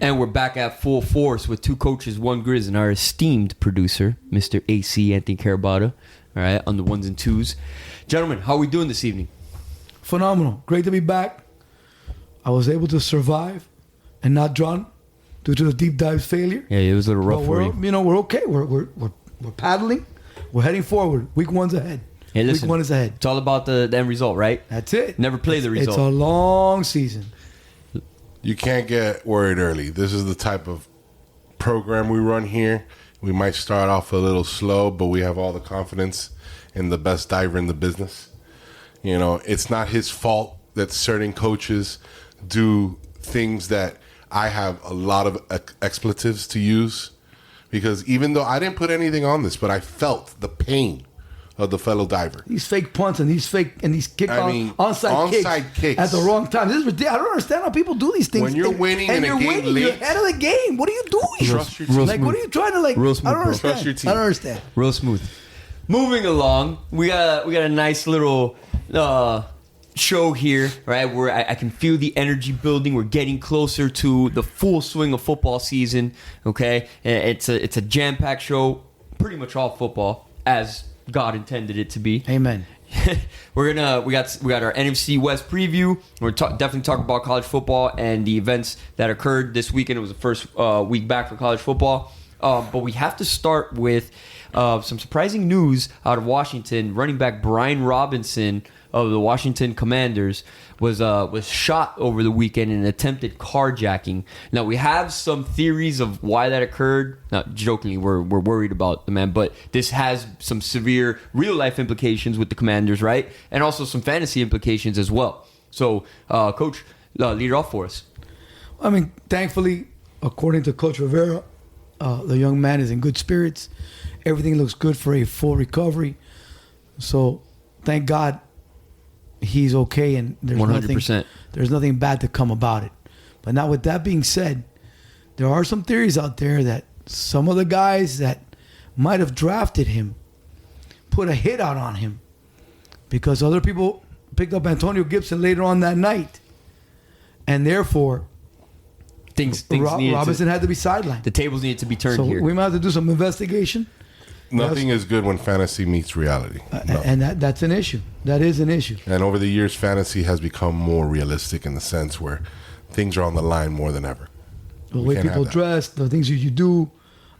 And we're back at full force with two coaches, one Grizz, and our esteemed producer, Mr. AC Anthony Carabata. All right, on the ones and twos. Gentlemen, how are we doing this evening? Phenomenal. Great to be back. I was able to survive and not drown due to the deep dive's failure. Yeah, it was a little rough for you. We're okay. We're paddling. We're heading forward. Week one's ahead. Hey, listen, Week one is ahead. It's all about the end result, right? That's it. Never play the result. It's a long season. You can't get worried early. This is the type of program we run here. We might start off a little slow, but we have all the confidence in the best diver in the business. You know, it's not his fault that certain coaches do things that I have a lot of expletives to use, because even though I didn't put anything on this, but I felt the pain of the fellow diver. These fake punts and these onside kicks at the wrong time. This is ridiculous. I don't understand how people do these things. When you're winning and you're in a game late, you're ahead of the game. What are you doing? Trust your team. Like, what are you trying to like? Real smooth, I don't bro. understand. Trust your team. I don't understand. Real smooth. Moving along, we got a nice little show here, right? Where I can feel the energy building. We're getting closer to the full swing of football season. Okay, it's a jam-packed show, pretty much all football as God intended it to be. Amen. we got our NFC West preview. We're definitely talking about college football and the events that occurred this weekend. It was the first week back for college football, but we have to start with some surprising news out of Washington. Running back Brian Robinson of the Washington Commanders was shot over the weekend in an attempted carjacking. Now, we have some theories of why that occurred. Not jokingly, we're worried about the man, but this has some severe real-life implications with the Commanders, right? And also some fantasy implications as well. So, Coach, lead it off for us. I mean, thankfully, according to Coach Rivera, the young man is in good spirits. Everything looks good for a full recovery. So, thank God he's okay, and there's 100%. There's nothing bad to come about it. But now, with that being said, there are some theories out there that some of the guys that might have drafted him put a hit out on him because other people picked up Antonio Gibson later on that night, and therefore Things Robinson had to be sidelined. The tables needed to be turned So here. we might have to do some investigation. Nothing is good when fantasy meets reality. And that's an issue. That is an issue. And over the years, fantasy has become more realistic in the sense where things are on the line more than ever. The way people dress, the things you do.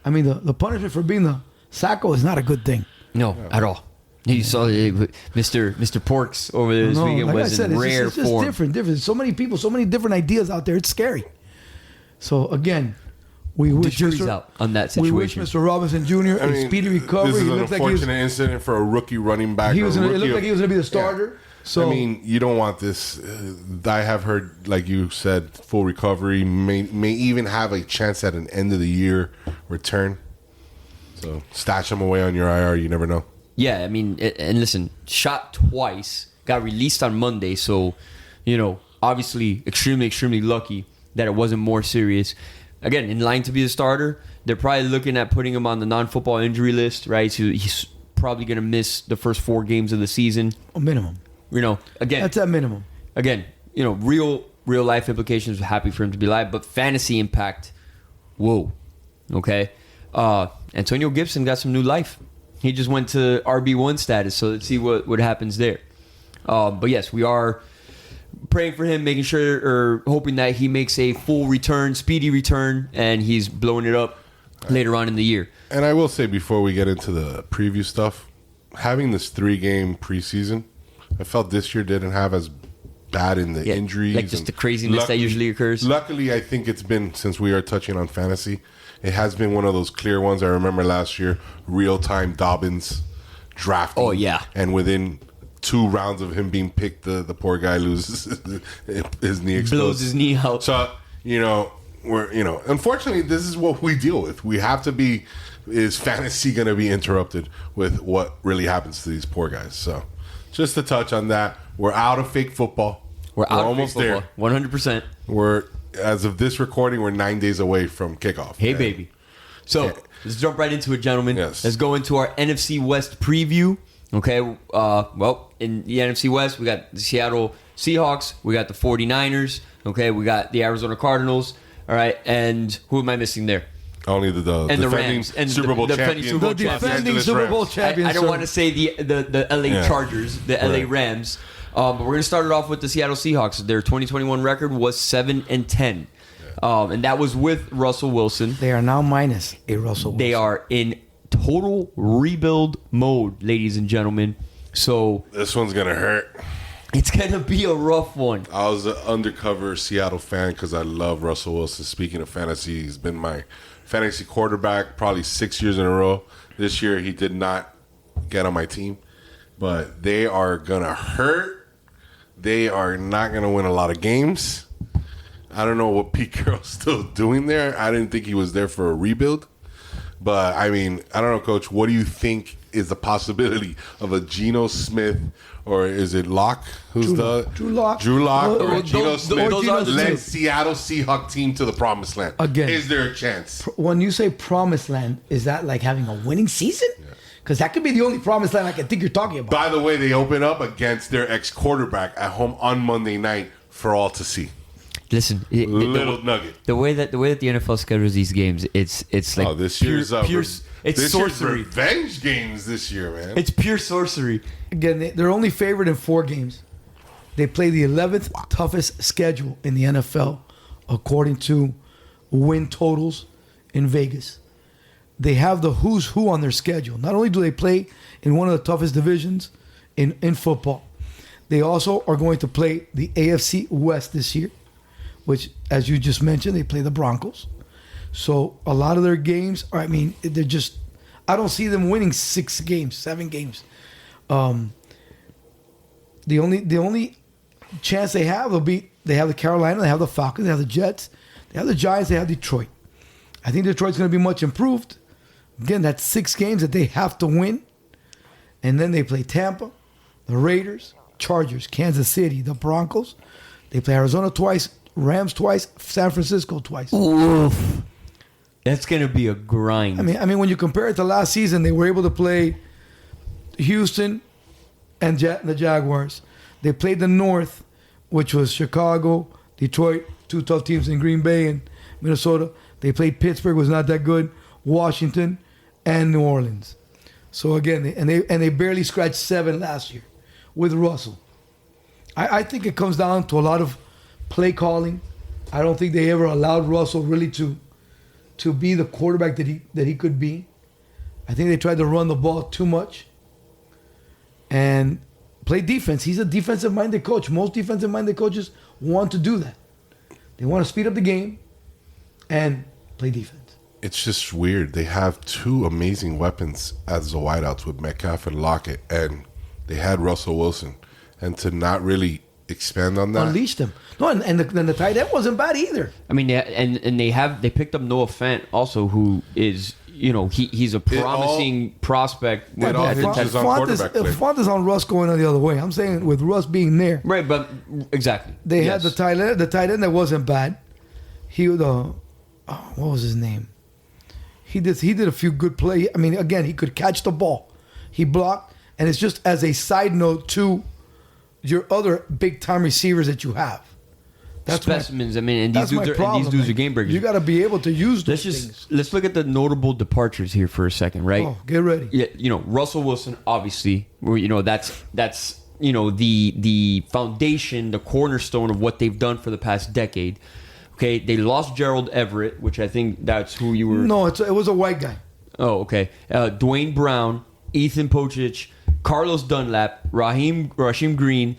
I mean, the punishment for being the sacco is not a good thing. No, at all. You saw Mr. Porks over there this weekend was in rare it's just form. Different. So many people, so many different ideas out there. It's scary. So, again, we wish The jury's out on that we situation. wish Mr. Robinson Jr. a speedy recovery. This is He an looked like he was, unfortunate incident for a rookie running back. it looked like he was going to be the starter. Yeah. So I mean, you don't want this. I have heard, like you said, full recovery may even have a chance at an end of the year return. So stash him away on your IR. You never know. Yeah, I mean, and listen, shot twice, got released on Monday. So, obviously extremely, extremely lucky that it wasn't more serious. Again, in line to be the starter, they're probably looking at putting him on the non-football injury list, right? So he's probably going to miss the first 4 games of the season. a minimum. Again, That's at minimum. Again, real life implications. Happy for him to be alive, but fantasy impact, whoa. Okay, Antonio Gibson got some new life. He just went to RB1 status. So let's see what happens there. But yes, we are praying for him, making sure or hoping that he makes a full return, speedy return, and he's blowing it up later on in the year. And I will say before we get into the preview stuff, having this 3-game preseason, I felt this year didn't have as bad in the injuries. Like just the craziness that usually occurs. Luckily, I think it's been, since we are touching on fantasy, it has been one of those clear ones. I remember last year, real-time Dobbins drafting. Oh, yeah. And within 2 rounds of him being picked, the poor guy loses his knee explodes. Blows his knee out. So, unfortunately, this is what we deal with. We have to be, is fantasy going to be interrupted with what really happens to these poor guys? So, just to touch on that, we're out of fake football. We're almost there. 100%. We're, as of this recording, we're 9 days away from kickoff. Hey, baby. So, let's jump right into it, gentlemen. Yes. Let's go into our NFC West preview. Okay, well, in the NFC West, we got the Seattle Seahawks. We got the 49ers. Okay, we got the Arizona Cardinals. All right, and who am I missing there? Only the And the defending Rams. And Super Bowl the defending champion. Super Bowl The champions. defending Los Super Bowl Rams. champions. I don't sir. want to say the LA Chargers, the LA Right. Rams. But we're going to start it off with the Seattle Seahawks. Their 2021 record was 7-10. And that was with Russell Wilson. They are now minus a Russell Wilson. They are in total rebuild mode, ladies and gentlemen. So This one's gonna hurt. it's going to be a rough one. I was an undercover Seattle fan because I love Russell Wilson. Speaking of fantasy, he's been my fantasy quarterback probably 6 years in a row. This year, he did not get on my team, but they are gonna hurt. They are not gonna win a lot of games. I don't know what Pete Carroll's still doing there. I didn't think he was there for a rebuild. But, I mean, I don't know, Coach. What do you think is the possibility of a Geno Smith, or is it Locke? Who's Drew Lock. Drew Lock or Those- Geno those- Smith those are the led two. Seattle Seahawks team to the promised land? Again. Is there a chance? When you say promised land, is that like having a winning season? Because that could be the only promised land I can think you're talking about. By the way, they open up against their ex-quarterback at home on Monday night for all to see. Listen, Little nugget. the way that the NFL schedules these games, it's like Oh, this year's pure, this it's sorcery. year's revenge games this year, man. It's pure sorcery. Again, they're only favored in 4 games. They play the 11th toughest schedule in the NFL, according to win totals in Vegas. They have the who's who on their schedule. Not only do they play in one of the toughest divisions in football, they also are going to play the AFC West this year, which, as you just mentioned, they play the Broncos. So a lot of their games, I mean, they're just, I don't see them winning 6 games, 7 games. The only chance they have will be they have the Carolina, they have the Falcons, they have the Jets, they have the Giants, they have Detroit. I think Detroit's going to be much improved. Again, that's 6 games that they have to win. And then they play Tampa, the Raiders, Chargers, Kansas City, the Broncos. They play Arizona twice, Rams twice, San Francisco twice. Oof. That's gonna be a grind. I mean, when you compare it to last season, they were able to play Houston and the Jaguars. They played the North, which was Chicago, Detroit, 2 tough teams in Green Bay and Minnesota. They played Pittsburgh, was not that good, Washington, and New Orleans. So again, they barely scratched 7 last year with Russell. I think it comes down to a lot of play calling. I don't think they ever allowed Russell really to be the quarterback that he could be. I think they tried to run the ball too much and play defense. He's a defensive-minded coach. Most defensive-minded coaches want to do that. They want to speed up the game and play defense. It's just weird. They have 2 amazing weapons as the wideouts with Metcalf and Lockett, and they had Russell Wilson. And to not really expand on that. Unleash them. No, and the tight end wasn't bad either. I mean, they picked up Noah Fant also, who is he's a promising prospect. It all hinges on quarterback play. Font is on Russ going on the other way. I'm saying with Russ being there, Right, but exactly. they Yes. had the tight end that wasn't bad. He what was his name? He did a few good plays. I mean, again, he could catch the ball. He blocked, and it's just as a side note to your other big time receivers that you have. That's specimens. I mean, and that's these my dudes problem. are game breakers. You got to be able to use those things. Let's look at the notable departures here for a second, right? Oh, get ready. Yeah, Russell Wilson, obviously, that's the foundation, the cornerstone of what they've done for the past decade. Okay, they lost Gerald Everett, which I think that's who you were. No, it was a white guy. Oh, okay. Dwayne Brown, Ethan Pocic, Carlos Dunlap, Rasheem Green,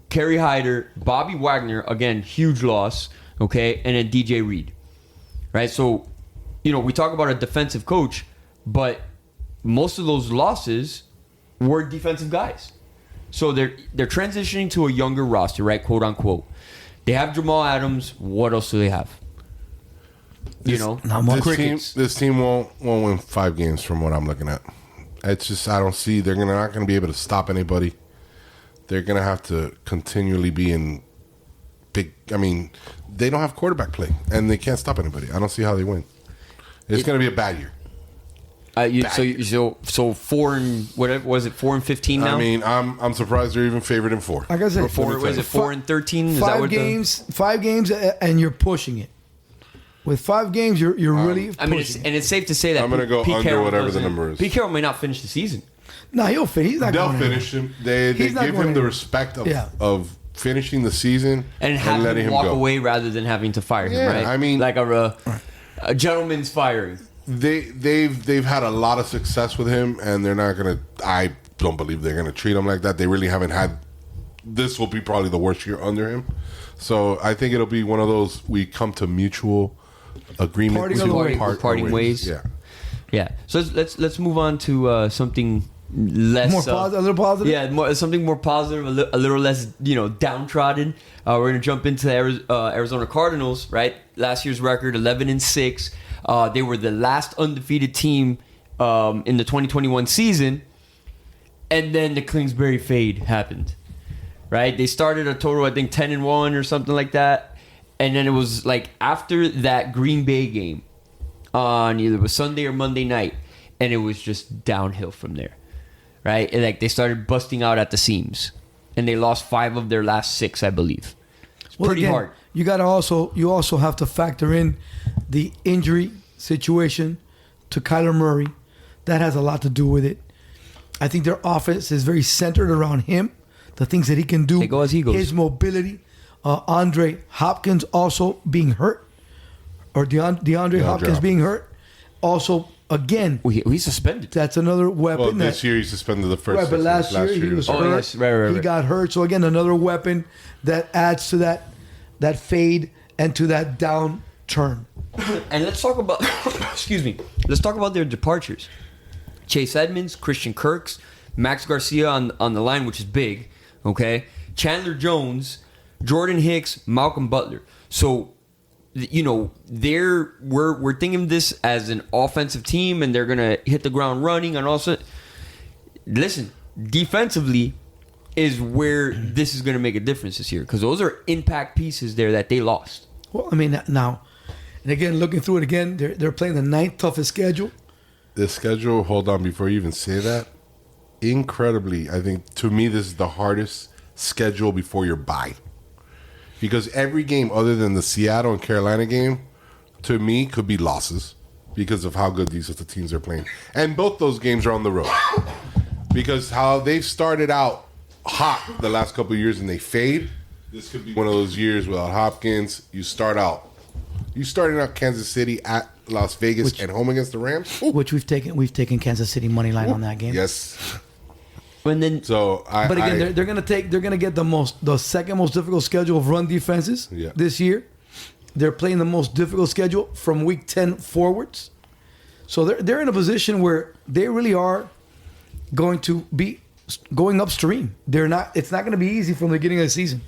Kerry Hyder, Bobby Wagner, again, huge loss, okay, and then DJ Reed, right? So, we talk about a defensive coach, but most of those losses were defensive guys. So they're transitioning to a younger roster, right, quote unquote. They have Jamal Adams. What else do they have? Not much. This team won't win 5 games from what I'm looking at. It's just I don't see they're not going to be able to stop anybody. They're going to have to continually be in big. I mean, they don't have quarterback play, and they can't stop anybody. I don't see how they win. It's going to be a bad year. So 4 and whatever was it? 4 and 15 now. I mean, I'm surprised they're even favored in 4. Like I said, Was it 4 and 13? Is that five what games, 5 games, and you're pushing it. With 5 games, you're really. I mean, it's safe to say that I'm going to go Pete under Carroll whatever the number is. Pete Carroll may not finish the season. No, he'll finish. He's not. They'll going finish him. They He's not give going him the anywhere. respect of finishing the season And have letting him walk go. away rather than having to fire him, Yeah, right? I mean- like a gentleman's firing. They've had a lot of success with him, and they're not gonna. I don't believe they're gonna treat him like that. They really haven't had. This will be probably the worst year under him, so I think it'll be one of those we come to mutual agreement. Parting ways. Yeah. Yeah. So let's move on to something less a little positive. Yeah, something more positive, a little less downtrodden. We're gonna jump into the Arizona Cardinals. Right, last year's record 11-6. They were the last undefeated team in the 2021 season, and then the Kingsbury fade happened. Right, they started a total, I think, 10-1 or something like that, and then it was like after that Green Bay game on either it was Sunday or Monday night, and it was just downhill from there. Right, and like they started busting out at the seams, and they lost 5 of their last 6, I believe. It's pretty again, hard. You also have to factor in the injury situation to Kyler Murray. That has a lot to do with it. I think their offense is very centered around him, the things that he can do. They go as he goes. His mobility. Andre Hopkins also being hurt, or DeAndre Hopkins being hurt. Also, again, He's suspended. that's another weapon. Well, this year he suspended the first. Right, but 6 last months. year he was Oh, hurt. yes, right. He got hurt. So again, another weapon that adds to that fade and to that downturn. And let's talk about excuse me. Let's talk about their departures. Chase Edmonds, Christian Kirks, Max Garcia on the line, which is big. Okay, Chandler Jones, Jordan Hicks, Malcolm Butler. So, we're thinking of this as an offensive team, and they're gonna hit the ground running, and also, listen, defensively is where this is gonna make a difference this year, because those are impact pieces there that they lost. Well, I mean, now, and again, looking through it again, they're playing the 9th toughest schedule. The schedule. Hold on, before you even say that, incredibly, I think to me this is the hardest schedule before your bye, because every game other than the Seattle and Carolina game, to me, could be losses because of how good these other teams are playing, and both those games are on the road. Because how they've started out hot the last couple of years and they fade, this could be one of those years without Hopkins. You started out Kansas City at Las Vegas and home against the Rams. Which we've taken Kansas City money line on that game. Yes. And then, So But again, they're gonna get the second most difficult schedule of run defenses this year. They're playing the most difficult schedule from week 10 forwards. So they're in a position where they really are going to be going upstream. They're not. It's not going to be easy from the beginning of the season.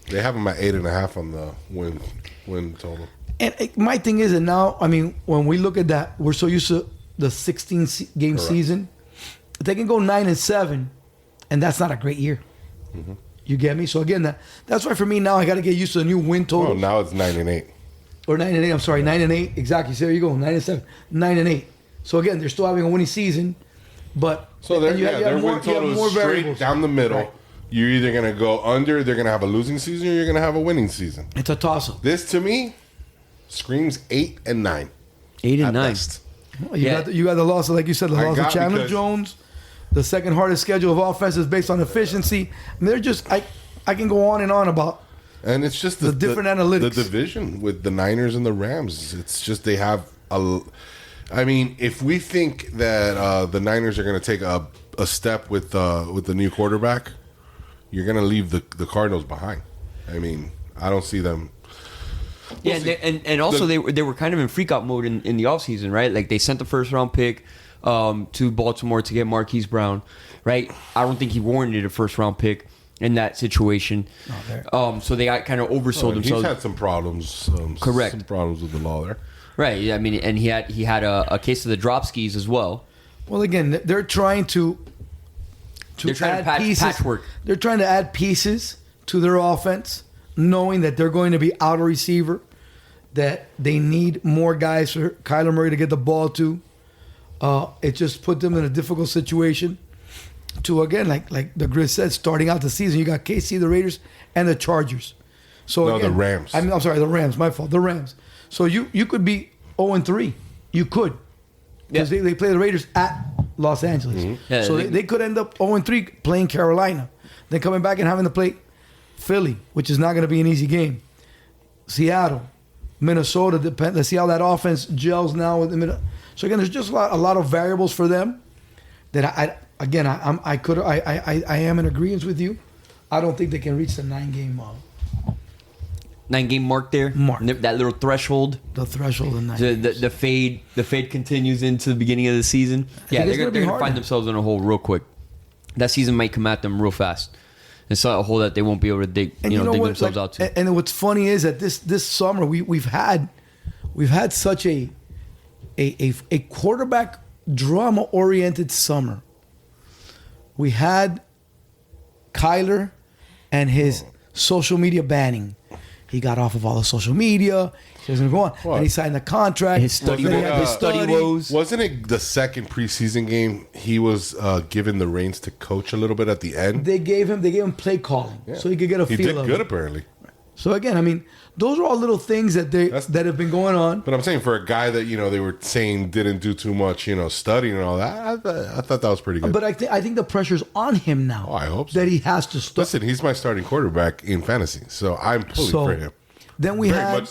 they have them at 8.5 on the win total. And my thing is that now, I mean, when we look at that, we're so used to the 16-game season. They can go 9-7, and that's not a great year. Mm-hmm. You get me? So again, that's why for me now I got to get used to the new win total. Oh, now it's 9-8. Or 9-8. I'm sorry, 9-8. Exactly. So there you go, 9-7, 9-8. So again, they're still having a winning season, but So their win total is straight down the middle. Right. You're either going to go under, they're going to have a losing season, or you're going to have a winning season. It's a toss-up. This, to me, screams 8 and 9. 8 and 9. Best. You got the loss, like you said, the loss of Chandler because- Jones. The second hardest schedule of offenses based on efficiency. I mean, they're just I can go on and on about. And it's just the different analytics. The division with the Niners and the Rams. It's just they have a. I mean, if we think that the Niners are going to take a step with the new quarterback, you're going to leave the Cardinals behind. I mean, I don't see them. Yeah, and also they were kind of in freak out mode in the offseason, right? Like they sent the first round pick to Baltimore to get Marquise Brown, right? I don't think he warranted a first round pick in that situation. So they got kind of oversold themselves. He's had some problems. Correct. Some problems with the law there. Right. Yeah, I mean, and he had a case of the drop skis as well. Well, again, they're trying to add pieces. Patchwork. They're trying to add pieces to their offense, knowing that they're going to be out of receiver, that they need more guys for Kyler Murray to get the ball to. It just put them in a difficult situation. To again, like the Grizz said, starting out the season, you got KC, the Raiders, and the Chargers. So No, again, the Rams. I'm sorry, the Rams. My fault. The Rams. So you could be 0-3. You could. Because they play the Raiders at Los Angeles. Yeah, so they could end up 0-3 playing Carolina. Then coming back and having to play Philly, which is not going to be an easy game. Seattle, Minnesota. Let's see how that offense gels now with the minute. So again, there's just a lot of variables for them that I am in agreement with you. I don't think they can reach the 9-game 9-game mark there. That little threshold. The threshold in 9 the fade continues into the beginning of the season. Yeah, they're gonna find themselves in a hole real quick. That season might come at them real fast. It's not a hole that they won't be able to dig themselves out to. And what's funny is that this summer we've had such a quarterback drama oriented summer. We had Kyler and his social media banning. He got off of all the social media. He was going to go on. What? And he signed the contract. His study woes. Wasn't it the second preseason game he was given the reins to coach a little bit at the end? They gave him play calling, so he could get a feel of it. He did good, apparently. So again, I mean, those are all little things that that have been going on. But I'm saying for a guy that they were saying didn't do too much, studying and all that, I thought that was pretty good. But I think the pressure's on him now. Oh, I hope so. That he has to start. Listen, he's my starting quarterback in fantasy, so I'm pulling for him. Then we had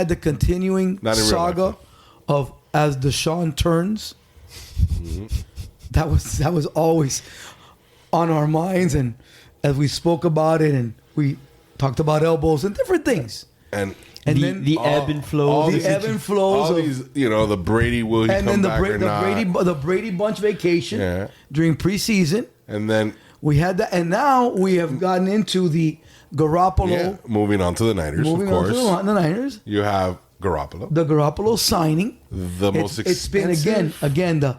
the continuing saga of as Deshaun turns. Mm-hmm. That was always on our minds, and as we spoke about it, and we talked about elbows and different things. And then the ebb and flow. The ebb and flows. All these, the Brady will he come back or not? The Brady Bunch vacation during preseason. And then we had that, and now we have gotten into the Garoppolo. Yeah, moving on to the Niners, of course. On to the Niners. You have Garoppolo. The Garoppolo signing. The most expensive. It's been, again, the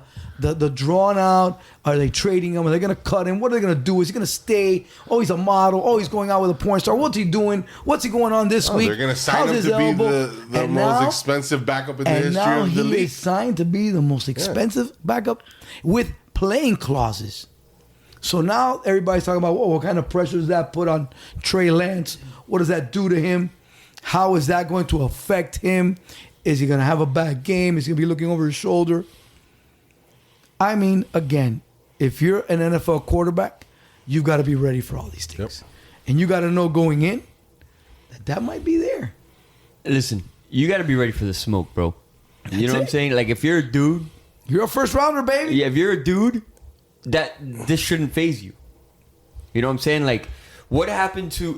drawn out. Are they trading him? Are they going to cut him? What are they going to do? Is he going to stay? Oh, he's a model. Oh, he's going out with a porn star. What's he doing? What's he going on this week? They're going to sign him to be the most expensive backup in the history of the league. And now he is signed to be the most expensive backup with playing clauses. So now everybody's talking about, what kind of pressure does that put on Trey Lance? What does that do to him? How is that going to affect him? Is he going to have a bad game? Is he going to be looking over his shoulder? I mean, again, if you're an NFL quarterback, you've got to be ready for all these things. Yep. And you got to know going in that might be there. Listen, you got to be ready for the smoke, bro. You know what I'm saying? Like, if you're a dude. You're a first rounder, baby. Yeah, if you're a dude, this shouldn't faze you. You know what I'm saying? Like, what happened to,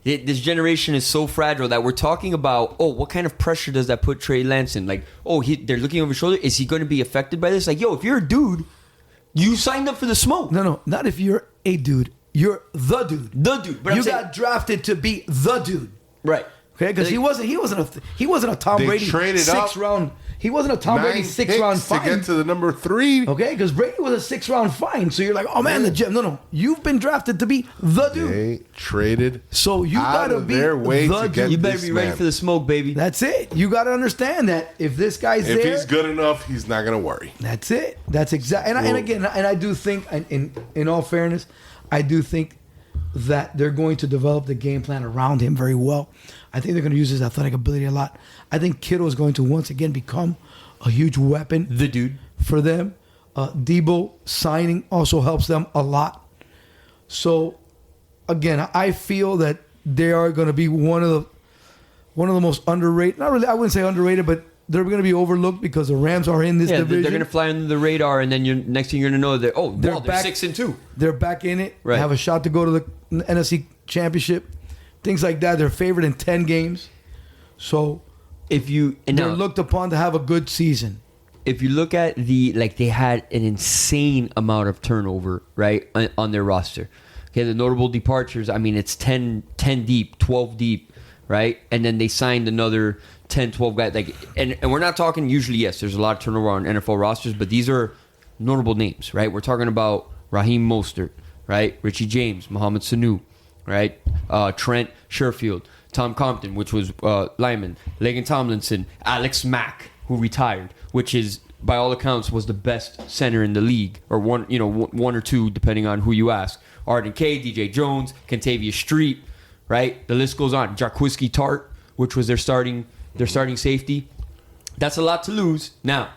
this generation is so fragile that we're talking about, what kind of pressure does that put Trey Lance in? Like, they're looking over his shoulder. Is he going to be affected by this? Like, if you're a dude, you signed up for the smoke. No, not if you're a dude. You're the dude. The dude. But you got drafted to be the dude. Right. Okay, because he wasn't a Tom Brady sixth round. He wasn't a Tom Brady 6th round find to get to the number 3. Okay, because Brady was a 6th round find. So you're like, oh man, the gem. No, you've been drafted to be the dude. They traded. So you gotta be their way the to dude. get You better be ready for the smoke, baby. That's it. You got to understand that if this guy's if there, he's good enough, he's not gonna worry. That's it. That's exactly. And again, I do think, in all fairness, I do think that they're going to develop the game plan around him very well. I think they're going to use his athletic ability a lot. I think Kittle is going to once again become a huge weapon. The dude. For them. Debo signing also helps them a lot. So, again, I feel that they are going to be one of the most underrated. Not really, I wouldn't say underrated, but they're going to be overlooked because the Rams are in this division. They're going to fly under the radar, and then next thing you're going to know that they're 6-2. They're back in it. Right. They have a shot to go to the NFC Championship. Things like that. They're favored in 10 games. So they're looked upon to have a good season. If you look at they had an insane amount of turnover, right, on their roster. Okay, the notable departures, I mean, it's 10 deep, 12 deep, right? And then they signed another 10, 12 guys. And we're not talking, usually, yes, there's a lot of turnover on NFL rosters, but these are notable names, right? We're talking about Raheem Mostert, right? Richie James, Mohamed Sanu, right? Trent Sherfield, Tom Compton, which was lineman, Lagan Tomlinson, Alex Mack, who retired, which is by all accounts, was the best center in the league, or one or two, depending on who you ask. Arden Kay, DJ Jones, Kentavious Street, right? The list goes on. Jarquiski Tart, which was their starting safety. That's a lot to lose. Now,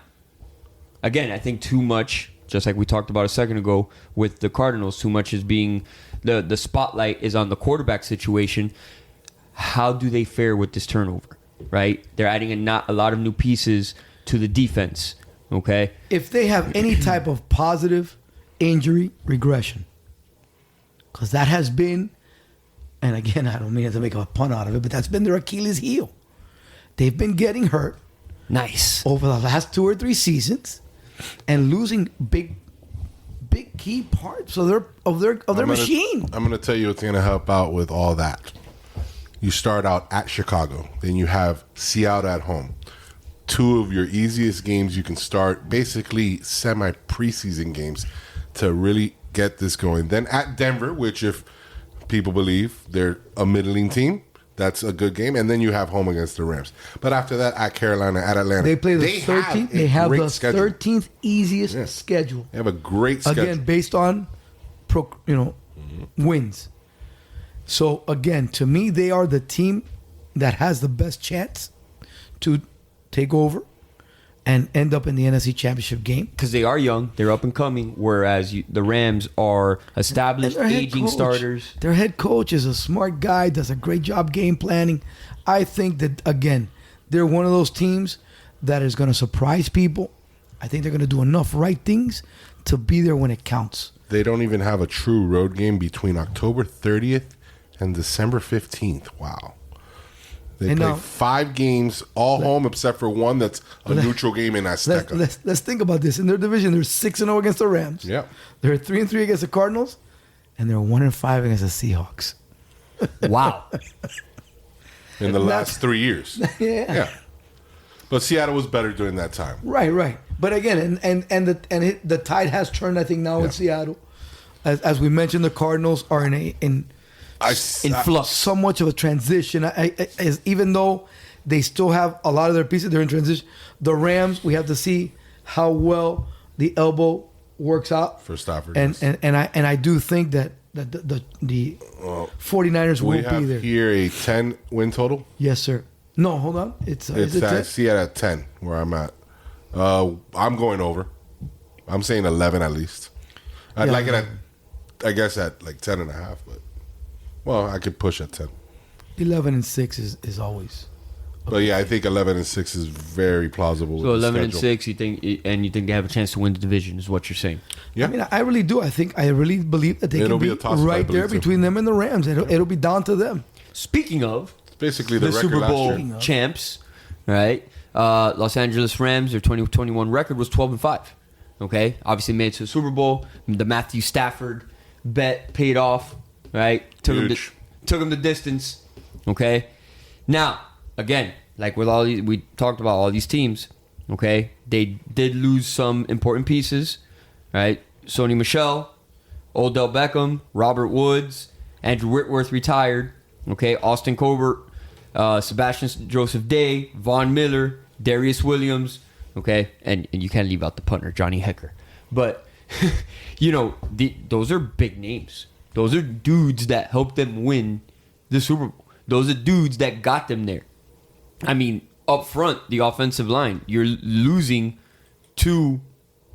again, I think too much, just like we talked about a second ago with the Cardinals, too much is being the spotlight is on the quarterback situation. How do they fare with this turnover? Right? They're adding a lot of new pieces to the defense. Okay? If they have any type of positive injury regression, because that has been, and again, I don't mean to make a pun out of it, but that's been their Achilles heel. They've been getting hurt. Nice. Over the last 2 or 3 seasons, and losing big key parts of their machine. I'm going to tell you what's going to help out with all that. You start out at Chicago, then you have Seattle at home. 2 of your easiest games you can start, basically semi-preseason games, to really get this going. Then at Denver, which if people believe they're a middling team, that's a good game. And then you have home against the Rams. But after that, at Carolina, at Atlanta. They play the 13th. They have the schedule. 13th easiest schedule. They have a great schedule. Again, based on wins. So, again, to me, they are the team that has the best chance to take over and end up in the NFC Championship game. Because they are young. They're up and coming, whereas the Rams are established, aging starters. Their head coach is a smart guy, does a great job game planning. I think that, again, they're one of those teams that is going to surprise people. I think they're going to do enough right things to be there when it counts. They don't even have a true road game between October 30th and December 15th. Wow. They play 5 games, all home except for one that's a neutral game in Azteca. Let's think about this. In their division, they're 6-0 against the Rams. Yeah. They're 3-3 against the Cardinals, and they're 1-5 against the Seahawks. Wow. In the last 3 years. Yeah. But Seattle was better during that time. Right. But again, the tide has turned, I think, now in Seattle. As we mentioned, the Cardinals are in flux. So much of a transition. Even though they still have a lot of their pieces, they're in transition. The Rams, we have to see how well the elbow works out for Stafford. And I do think that the 49ers will be there. We have here a 10 win total. Yes, sir. No, hold on. It's I see it at 10 where I'm at. I'm going over. I'm saying 11 at least. I'd like it at, I guess, at like 10.5, but I could push at 10. 11-6 is always. But yeah, I think 11-6 is very plausible. So 11-6, you think they have a chance to win the division, is what you're saying? Yeah, I mean, I really do. I really believe that they can be right there between them and the Rams. It'll be down to them. Speaking of, it's basically the Super Bowl champs, right? Los Angeles Rams, their 2021 record was 12-5. Okay, obviously made it to the Super Bowl. The Matthew Stafford bet paid off. Right, took him the distance. Okay, now again, like with all these, we talked about all these teams. Okay, they did lose some important pieces. Right, Sony Michel, Odell Beckham, Robert Woods, Andrew Whitworth retired. Okay, Austin Colbert, Sebastian Joseph Day, Von Miller, Darius Williams. Okay, and you can't leave out the punter, Johnny Hecker. But those are big names. Those are dudes that helped them win the Super Bowl. Those are dudes that got them there. I mean, up front, the offensive line, you're losing 2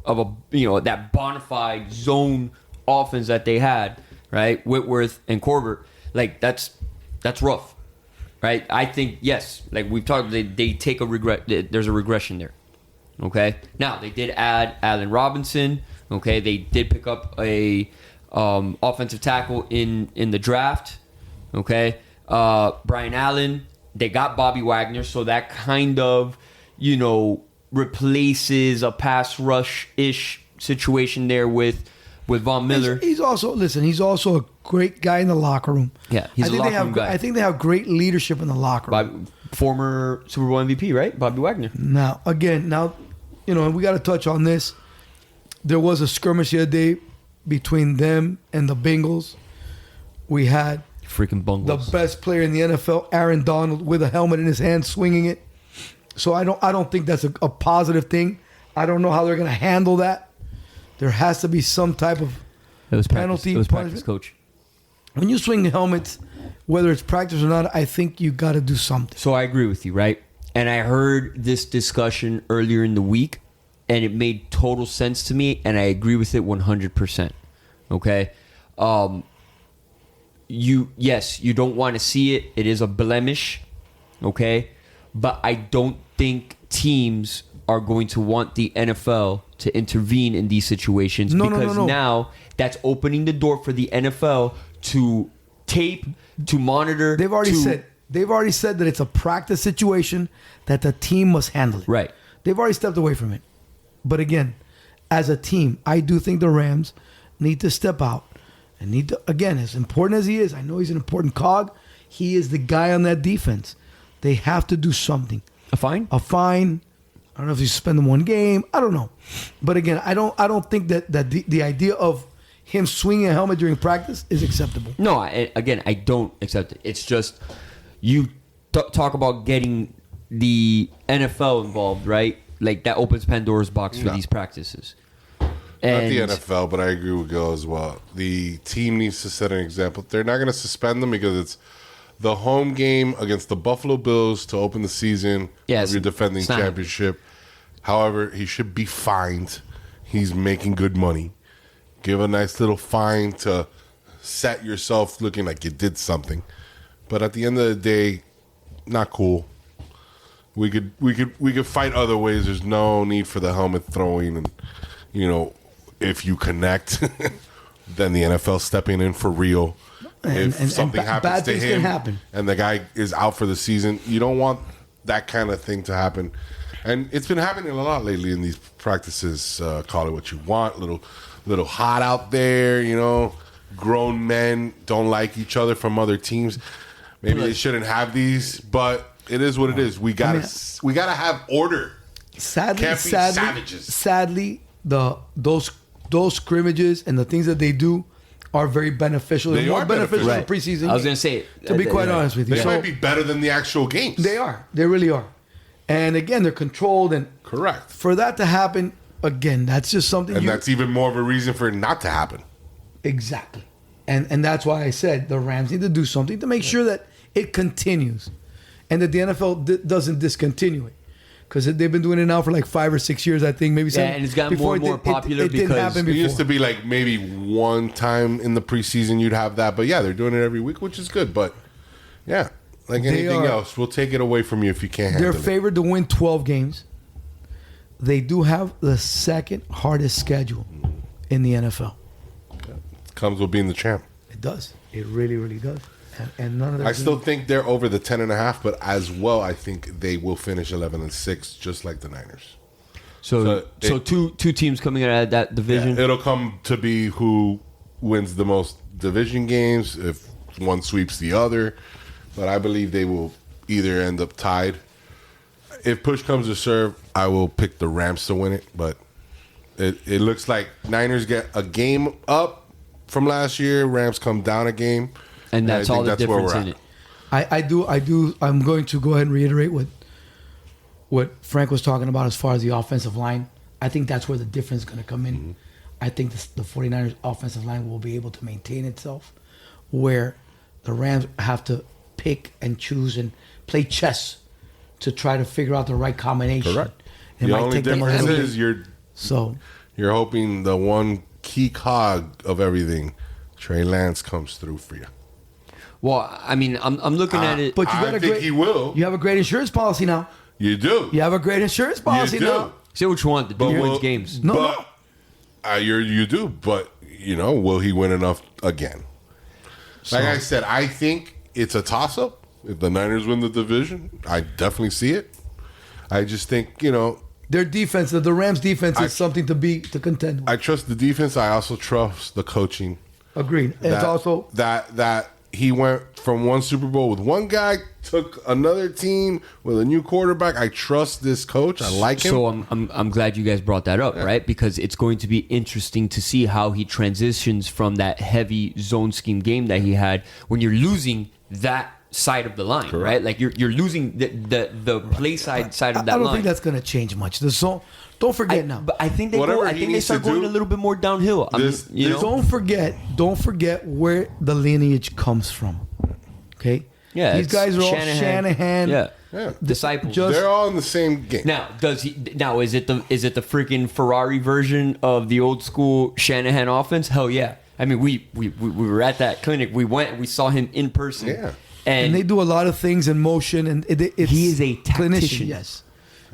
of that bona fide zone offense that they had, right? Whitworth and Corbett. Like, that's rough, right? I think, yes, like we've talked, they take a regret. There's a regression there, okay? Now, they did add Allen Robinson, okay? They did pick up a offensive tackle in the draft. Okay. Brian Allen. They got Bobby Wagner, so that kind of, replaces a pass rush-ish situation there with Von Miller. He's also a great guy in the locker room. Yeah, he's a locker room guy. I think they have great leadership in the locker room. Former Super Bowl MVP, right? Bobby Wagner. Now, we got to touch on this. There was a skirmish the other day between them and the Bengals. We had freaking Bengals, the best player in the NFL, Aaron Donald, with a helmet in his hand, swinging it. So I don't think that's a positive thing. I don't know how they're going to handle that. There has to be some type of penalty. It was practice, punishment. coach. When you swing the helmets, whether it's practice or not, I think you got to do something. So I agree with you, right? And I heard this discussion earlier in the week, and it made total sense to me, and I agree with it 100%. Okay? You don't want to see it. It is a blemish, okay? But I don't think teams are going to want the NFL to intervene in these situations because now that's opening the door for the NFL to tape, to monitor. They've already said that it's a practice situation that the team must handle it. Right. They've already stepped away from it. But again, as a team, I do think the Rams need to step out and need to, again, as important as he is, I know he's an important cog. He is the guy on that defense. They have to do something. A fine? A fine. I don't know if you suspend them one game. I don't know. But again, I don't think that the idea of him swinging a helmet during practice is acceptable. No, I don't accept it. It's just you talk about getting the NFL involved, right? Like that opens Pandora's box for these practices. Not the NFL, but I agree with Gil as well. The team needs to set an example. They're not going to suspend them because it's the home game against the Buffalo Bills to open the season of your defending championship. However, he should be fined. He's making good money. Give a nice little fine to set yourself looking like you did something. But at the end of the day, not cool. We could fight other ways. There's no need for the helmet throwing, and if you connect, then the NFL stepping in for real. If something happens to him and the guy is out for the season, you don't want that kind of thing to happen. And it's been happening a lot lately in these practices. Call it what you want. Little hot out there, Grown men don't like each other from other teams. Maybe they shouldn't have these, but it is what it is. We gotta have order. Sadly, Can't be savages. Sadly, those scrimmages and the things that they do are very beneficial. They are beneficial in the preseason. I was going to say, to be quite honest with you, they might be better than the actual games. They are. They really are. And again, they're controlled. And correct. For that to happen, again, that's just something. And that's even more of a reason for it not to happen. Exactly. And that's why I said the Rams need to do something to make sure that it continues, and that the NFL doesn't discontinue it. Because they've been doing it now for like 5 or 6 years, I think. Maybe yeah, and it's gotten more and more popular it didn't happen it before. used to be like maybe one time in the preseason you'd have that. But yeah, they're doing it every week, which is good. But yeah, like anything else, we'll take it away from you if you can't handle it. They're favored to win 12 games. They do have the second hardest schedule in the NFL. Comes with being the champ. It does. It really, really does. And none of I still think they're over the 10.5, but as well, I think they will finish 11-6, just like the Niners. So two teams coming out of that division. Yeah, it'll come to be who wins the most division games if one sweeps the other, but I believe they will either end up tied. If push comes to shove, I will pick the Rams to win it, but it looks like Niners get a game up from last year. Rams come down a game. And that's all the difference in it. I do. I'm going to go ahead and reiterate what Frank was talking about as far as the offensive line. I think that's where the difference is going to come in. Mm-hmm. I think the 49ers offensive line will be able to maintain itself, where the Rams have to pick and choose and play chess to try to figure out the right combination. Correct. It the only difference is you're hoping the one key cog of everything, Trey Lance, comes through for you. Well, I mean, I'm looking at it. But I think he will. You have a great insurance policy now. You do. You have a great insurance policy now. Say what you want. The dude wins games. You do. But, will he win enough again? Like I said, I think it's a toss-up. If the Niners win the division, I definitely see it. I just think, their defense, the Rams' defense, is something to contend with. I trust the defense. I also trust the coaching. Agreed. And it's also that he went from one Super Bowl with one guy, took another team with a new quarterback. I trust this coach. I like him. So I'm glad you guys brought that up, right? Because it's going to be interesting to see how he transitions from that heavy zone scheme game that he had when you're losing that side of the line, right? Like you're losing the play side of that line. I don't think that's going to change much. The zone. Don't forget now. But I think they start going a little bit more downhill. Don't forget where the lineage comes from. Okay. Yeah, these guys are all Shanahan. Yeah. Disciples. They're all in the same game. Now, is it the freaking Ferrari version of the old school Shanahan offense? Hell yeah. I mean, we were at that clinic. We went and we saw him in person. Yeah. And they do a lot of things in motion, and he is a tactician. Clinician. Yes,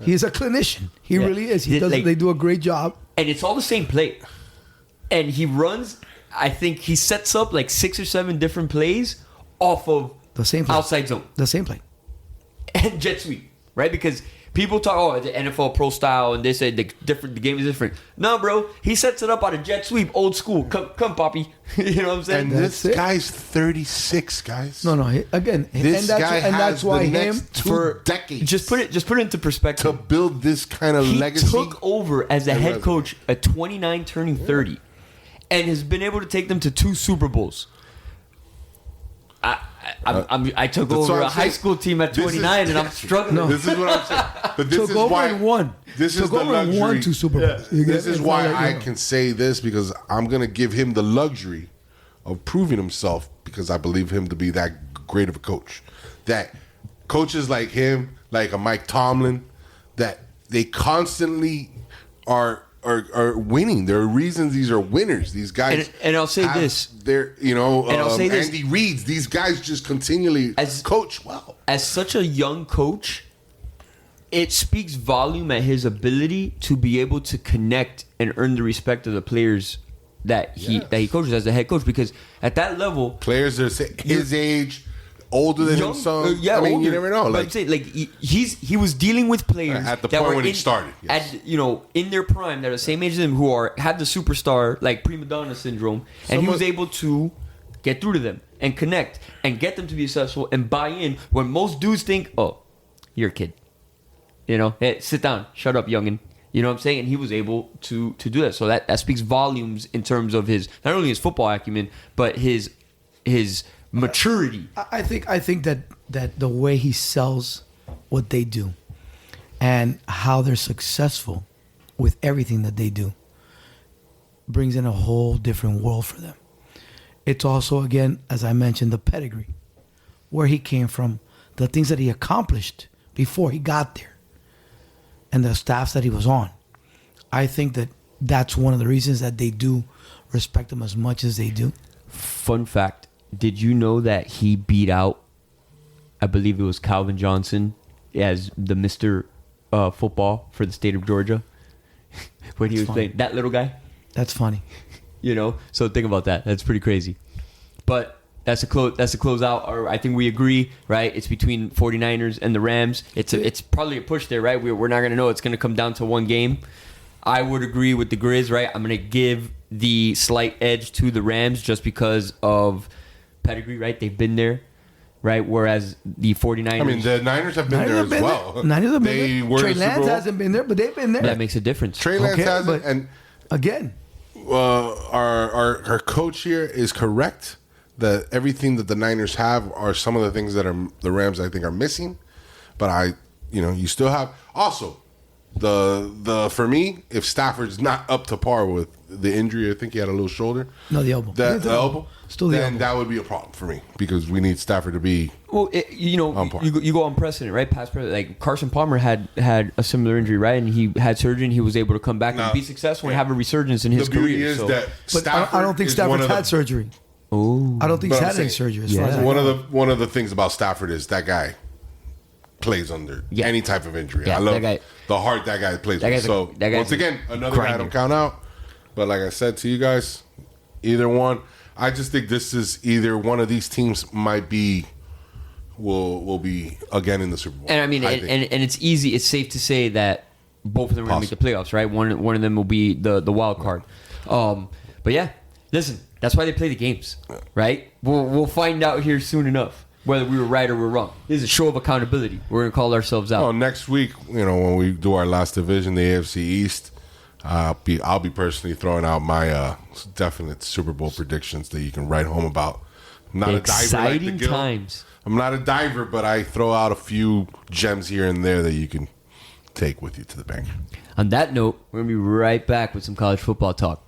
he is a clinician. He really is. They do a great job, and it's all the same play. And he runs. I think he sets up like 6 or 7 different plays off of the same play. Outside zone, the same play, and jet sweep, right? Because people talk, the NFL pro style, and they say the game is different. No, bro, he sets it up on a jet sweep, old school. Come, Poppy. You know what I'm saying? And this guy's 36, guys. No. Again, that's why him for decades. Just put it into perspective. To build this kind of legacy, he took over as a head coach at 29, turning 30, and has been able to take them to 2 Super Bowls. I took over a high school team at 29, and I'm struggling. No. This is what I'm saying. But this is why and won. This is the luxury. Won 2 Super Bowls. Yeah. This is why I can say this, because I'm going to give him the luxury of proving himself, because I believe him to be that great of a coach. That coaches like him, like a Mike Tomlin, that they constantly are winning. There are reasons these are winners. These guys, and I'll say this: they're Andy Reid's. These guys just continually coach well. As such a young coach, it speaks volume at his ability to be able to connect and earn the respect of the players that he coaches as the head coach. Because at that level, players are his age. Older than him, some. I mean, you never know. Like, he was dealing with players at the point when he started, in their prime, they're the same age as him, who have the superstar like prima donna syndrome, and he was able to get through to them and connect and get them to be successful and buy in. When most dudes think, "Oh, you're a kid," hey, sit down, shut up, youngin. You know what I'm saying? And he was able to do that. So that speaks volumes in terms of his not only his football acumen, but his maturity. I think that the way he sells what they do and how they're successful with everything that they do brings in a whole different world for them. It's also, again, as I mentioned, the pedigree, where he came from, the things that he accomplished before he got there, and the staffs that he was on. I think that that's one of the reasons that they do respect him as much as they do. Fun fact. Did you know that he beat out, I believe it was Calvin Johnson, as the Mr. Football for the state of Georgia when he was playing? That little guy? That's funny. So think about that. That's pretty crazy. But that's a close out. Or I think we agree, right? It's between 49ers and the Rams. It's probably a push there, right? We're not going to know. It's going to come down to one game. I would agree with the Grizz, right? I'm going to give the slight edge to the Rams just because of pedigree, right? They've been there, right? Whereas the 49ers... I mean, the Niners have been there as well. Niners have been there. Trey Lance hasn't been there, but they've been there. That makes a difference. Trey Lance hasn't. And again... our coach here is correct that everything that the Niners have are some of the things that the Rams, I think, are missing. But you still have... Also, for me, if Stafford's not up to par with the injury, I think he had a little shoulder. No, the elbow. The elbow. Still the elbow. That would be a problem for me because we need Stafford to be. Well, you go on precedent, right? Past precedent. Like Carson Palmer had a similar injury, right? And he had surgery, and he was able to come back and be successful and have a resurgence in his career. The beauty is that Stafford I don't think Stafford's had surgery. Oh, I don't think he's had any surgery. One of the things about Stafford is that guy plays under any type of injury. I love the heart that guy plays with. So once again, another guy I don't count out. But like I said to you guys, either one. I just think this is either one of these teams will be again in the Super Bowl. And I mean, and it's easy. It's safe to say that both of them are going to make the playoffs, right? One of them will be the wild card. But yeah, listen, that's why they play the games, right? We'll find out here soon enough whether we were right or we're wrong. This is a show of accountability. We're going to call ourselves out. Oh, next week, when we do our last division, the AFC East. I'll be personally throwing out my definite Super Bowl predictions that you can write home about. I'm not a diver like the Exciting Gil. times. I'm not a diver, but I throw out a few gems here and there that you can take with you to the bank. On that note, we're going to be right back with some college football talk.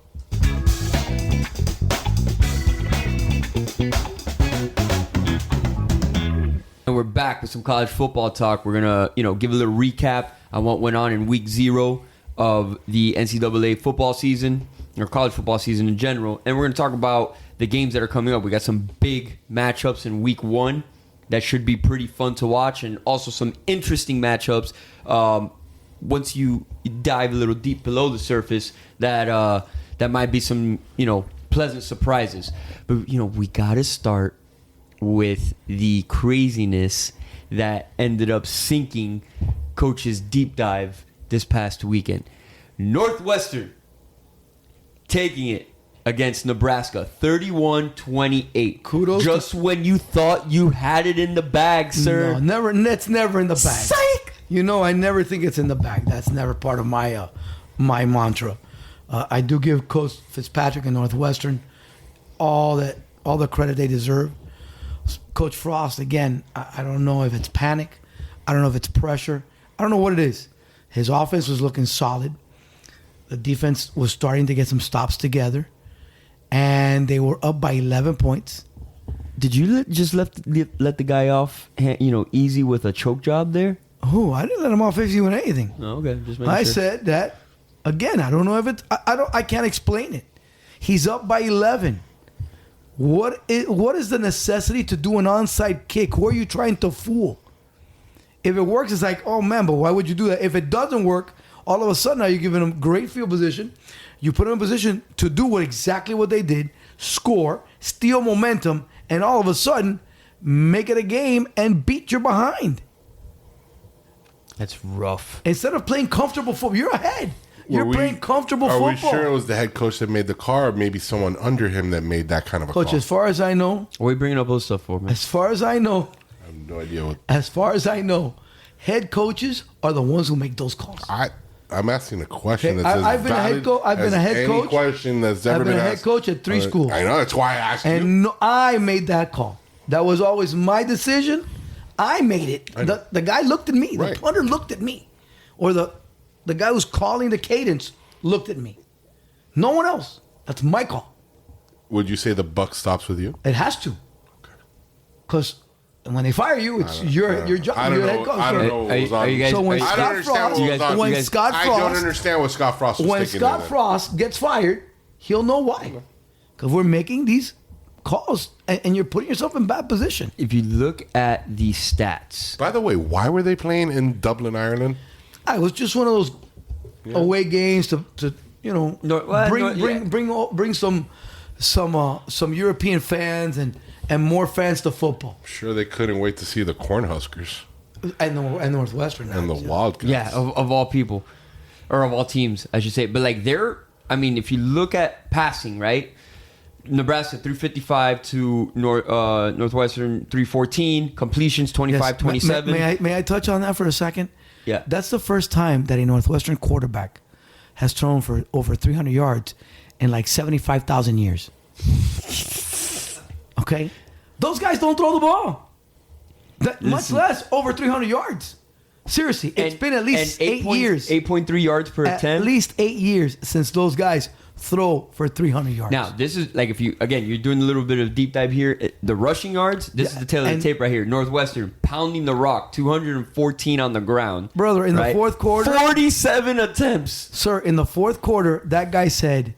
And we're back with some college football talk. We're going to, give a little recap on what went on in week 0 of the NCAA football season, or college football season in general. And we're going to talk about the games that are coming up. We got some big matchups in week 1 that should be pretty fun to watch, and also some interesting matchups once you dive a little deep below the surface that might be some, pleasant surprises. But, we got to start with the craziness that ended up sinking Coach's deep dive this past weekend. Northwestern taking it against Nebraska, 31-28. Kudos. Just when you thought you had it in the bag, sir. No, never. It's never in the bag. Psych! I never think it's in the bag. That's never part of my mantra. I do give Coach Fitzpatrick and Northwestern all the credit they deserve. Coach Frost, again, I don't know if it's panic. I don't know if it's pressure. I don't know what it is. His offense was looking solid. The defense was starting to get some stops together. And they were up by 11 points. Did you just let the guy off, easy with a choke job there? Who? I didn't let him off easy with anything. Oh, okay, just making I sure. said that, again, I don't know if it's... I can't explain it. He's up by 11. What is the necessity to do an onside kick? Who are you trying to fool? If it works, it's like, oh man, but why would you do that? If it doesn't work, all of a sudden now you're giving them great field position. You put them in position to do exactly what they did, score, steal momentum, and all of a sudden make it a game and beat your behind. That's rough. Instead of playing comfortable football, you're ahead. You're playing comfortable football. Are we sure it was the head coach that made the call, or maybe someone under him that made that kind of a Coach, call? as far as I know, What are you bringing up those stuff for, man? as far as I know, I have no idea what. as far as I know, head coaches are the ones who make those calls. I'm asking a question Okay, that's I've been a head coach. I've been a head coach. Question that's ever I've been a head asked. coach at 3 schools. I know, that's why I asked you. And no, I made that call. That was always my decision. I made it. I know. The guy looked at me. Right. The punter looked at me. Or the guy who's calling the cadence looked at me. No one else. That's my call. Would you say the buck stops with you? It has to. Because when they fire you, it's your job. I don't You're know. head coach. I don't know what Are you- was on. are you guys- So when I don't Scott understand Frost, what was on. when You guys- Scott I don't Frost, understand what Scott Frost was when thinking. Scott in that. Frost gets fired, he'll know why. Because we're making these calls, and you're putting yourself in bad position. If you look at the stats, By the way, why were they playing in Dublin, Ireland? It was just one of those away games to bring some European fans and more fans to football I'm sure they couldn't wait to see the Cornhuskers and Northwestern and the yeah. Wildcats. yeah, of all people, or of all teams, I should say. But if you look at passing, right? Nebraska 355 to Northwestern 314, completions 25-27. May I touch on that for a second? Yeah. That's the first time that a Northwestern quarterback has thrown for over 300 yards in like 75,000 years. Okay? Those guys don't throw the ball. Much less over 300 yards. Seriously, it's been at least 8 years. 8.3 yards per At attempt. least 8 years since those guys throw for 300 yards. Now, this is like you're doing a little bit of deep dive here. The rushing yards, this is the tail of the tape right here. Northwestern pounding the rock, 214 on the ground. Brother, in the fourth quarter, 47 attempts. Sir, in the fourth quarter, that guy said,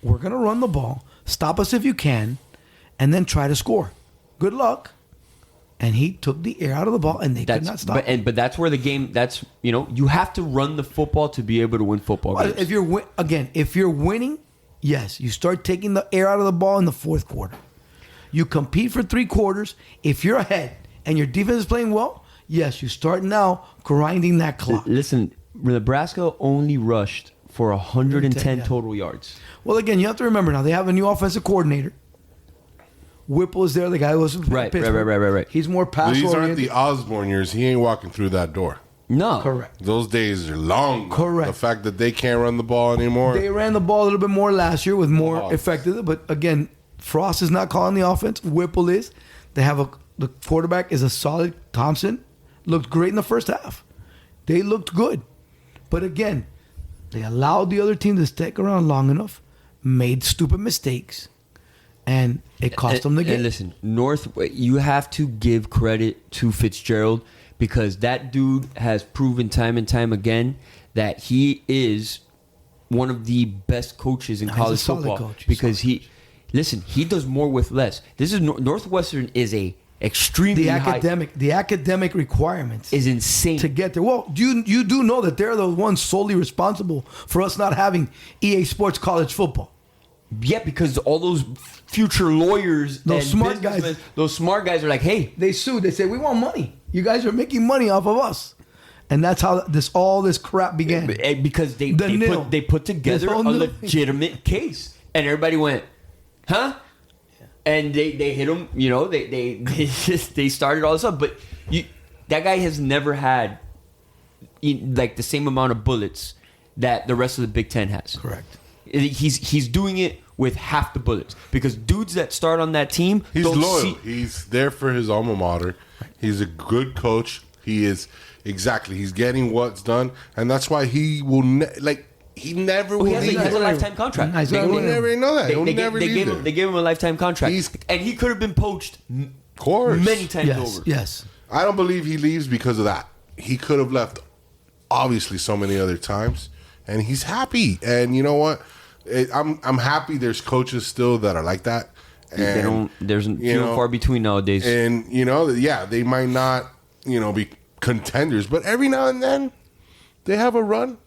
we're going to run the ball, stop us if you can, and then try to score. Good luck. And he took the air out of the ball, and they could not stop. But that's where the game. You have to run the football to be able to win football games. If you're winning, yes, you start taking the air out of the ball in the fourth quarter. You compete for 3 quarters. If you're ahead and your defense is playing well, yes, you start now grinding that clock. Listen, Nebraska only rushed for 110 yeah. total yards. Well, again, you have to remember now they have a new offensive coordinator. Whipple is there, the guy who was Right. He's more pass These aren't oriented. the Osborne years. He ain't walking through that door. No. Correct. Those days are long. Correct. The fact that they can't run the ball anymore. They ran the ball a little bit more last year with more Oh. effectiveness, but again, Frost is not calling the offense. Whipple is. They have the quarterback is a solid. Thompson looked great in the first half. They looked good. But again, they allowed the other team to stick around long enough, made stupid mistakes, and it cost them the game. And listen, you have to give credit to Fitzgerald because that dude has proven time and time again that he is one of the best coaches in college football. Coach. Because he does more with less. This is Northwestern is a extremely the academic requirements is insane to get there. Well, you do know that they're the ones solely responsible for us not having EA Sports college football. Yeah, because all those future lawyers, those smart guys are like, hey, they sued. They say we want money. You guys are making money off of us, and that's how all this crap began. Because they put together a legitimate case, and everybody went, huh? And they hit him, they started all this up. But that guy has never had like the same amount of bullets that the rest of the Big Ten has. Correct. He's doing it with half the bullets because dudes that start on that team, he's loyal. He's there for his alma mater. He's a good coach. He is he's getting what's done, and that's why he will he never will. He has a lifetime contract. Nice. We'll never know that. They gave him a lifetime contract, and he could have been poached. Of course, many times over. Yes, I don't believe he leaves because of that. He could have left, obviously, so many other times, and he's happy. And you know what? I'm happy. There's coaches still that are like that. And there's few and far between nowadays. And they might not be contenders, but every now and then they have a run.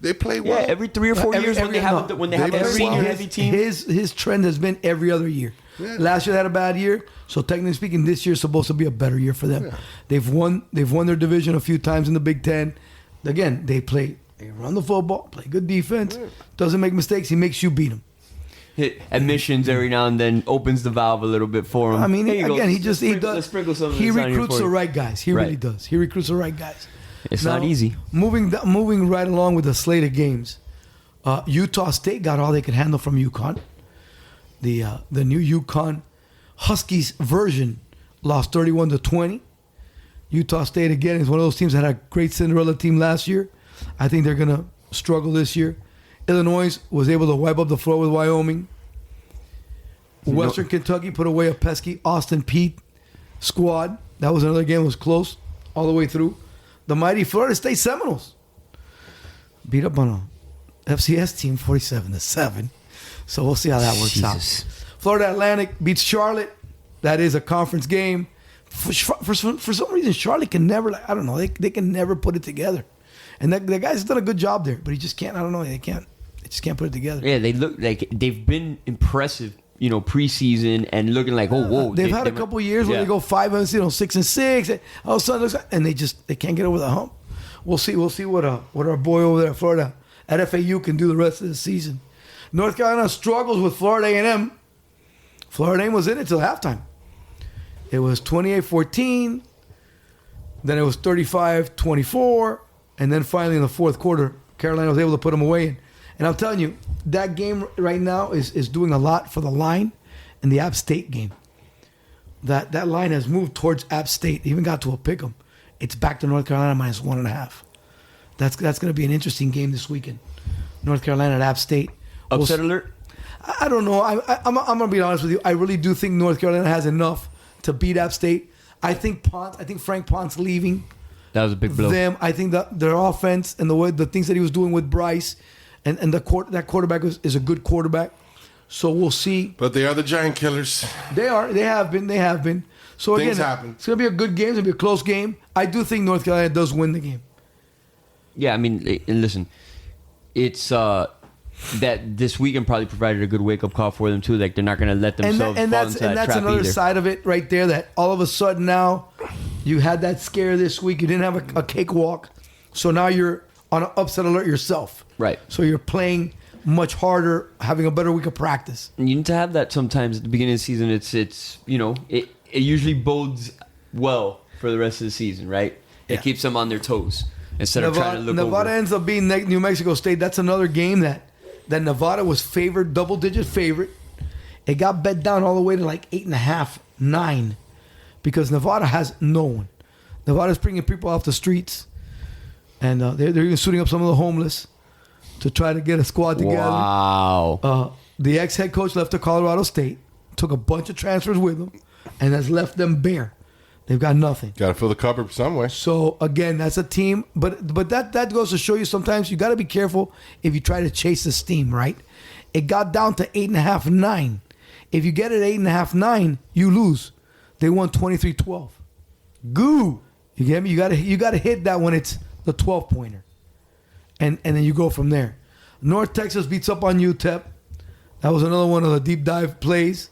They play well. Yeah, every 3 or 4 years when they have a senior heavy team. His trend has been every other year. Yeah. Last year they had a bad year, so technically speaking, this year is supposed to be a better year for them. Yeah. They've won their division a few times in the Big Ten. Again, they run the football, play good defense, doesn't make mistakes. He makes you beat him. Hit admissions every now and then, opens the valve a little bit for him. I mean, again, he recruits the right guys. He really does. He recruits the right guys. It's not easy. Moving right along with the slate of games, Utah State got all they could handle from UConn. The new UConn Huskies version lost 31-20. Utah State again is one of those teams that had a great Cinderella team last year. I think they're gonna struggle this year. Illinois was able to wipe up the floor with Wyoming. Western Kentucky put away a pesky Austin Peay squad. That was another game that was close all the way through. The mighty Florida State Seminoles beat up on a FCS team 47-7. So we'll see how that works out. Florida Atlantic beats Charlotte. That is a conference game. For some reason, Charlotte can never, I don't know, they can never put it together. And that guy's done a good job there, but he just can't, I don't know, they just can't put it together. Yeah, they look like they've been impressive, preseason and looking like, whoa. They've had a couple years where they go 5-6, all of a sudden, and they can't get over the hump. We'll see what our boy over there at Florida at FAU can do the rest of the season. North Carolina struggles with Florida A&M. Florida A&M was in it till halftime. It was 28-14, then it was 35-24, and then finally in the fourth quarter, Carolina was able to put them away. And I'm telling you, that game right now is doing a lot for the line in the App State game. That line has moved towards App State. It even got to a pick'em. It's back to North Carolina -1.5. That's going to be an interesting game this weekend. North Carolina at App State. Upset alert? I don't know. I'm going to be honest with you. I really do think North Carolina has enough to beat App State. I think Frank Ponce leaving. That was a big blow. I think that their offense and the things that he was doing with Bryce and that quarterback is a good quarterback. So we'll see. But they are the giant killers. They are. They have been. So things again, happen. It's going to be a good game. It's going to be a close game. I do think North Carolina does win the game. Yeah, I mean, listen, it's that this weekend probably provided a good wake-up call for them, too. Like, they're not going to let themselves fall into that trap. And that's another side of it right there, that all of a sudden now you had that scare this week. You didn't have a cakewalk. So now you're on an upset alert yourself. Right. So you're playing much harder, having a better week of practice. And you need to have that sometimes at the beginning of the season. It usually bodes well for the rest of the season, right? It keeps them on their toes instead of trying to look Nevada over. ends up being New Mexico State. That's another game that Nevada was favored, double-digit favorite. It got bet down all the way to like 8.5, 9, because Nevada has no one. Nevada's bringing people off the streets, and they're even suiting up some of the homeless to try to get a squad together. Wow. The ex-head coach left to Colorado State, took a bunch of transfers with him, and has left them bare. They've got nothing. Got to fill the cupboard somewhere. So again, that's a team, but that goes to show you sometimes you got to be careful if you try to chase the steam, right? It got down to 8.5, 9. If you get it 8.5, 9, you lose. They won 23-12. Goo. You get me? You got to hit that when it's the 12-pointer, and then you go from there. North Texas beats up on UTEP. That was another one of the deep dive plays.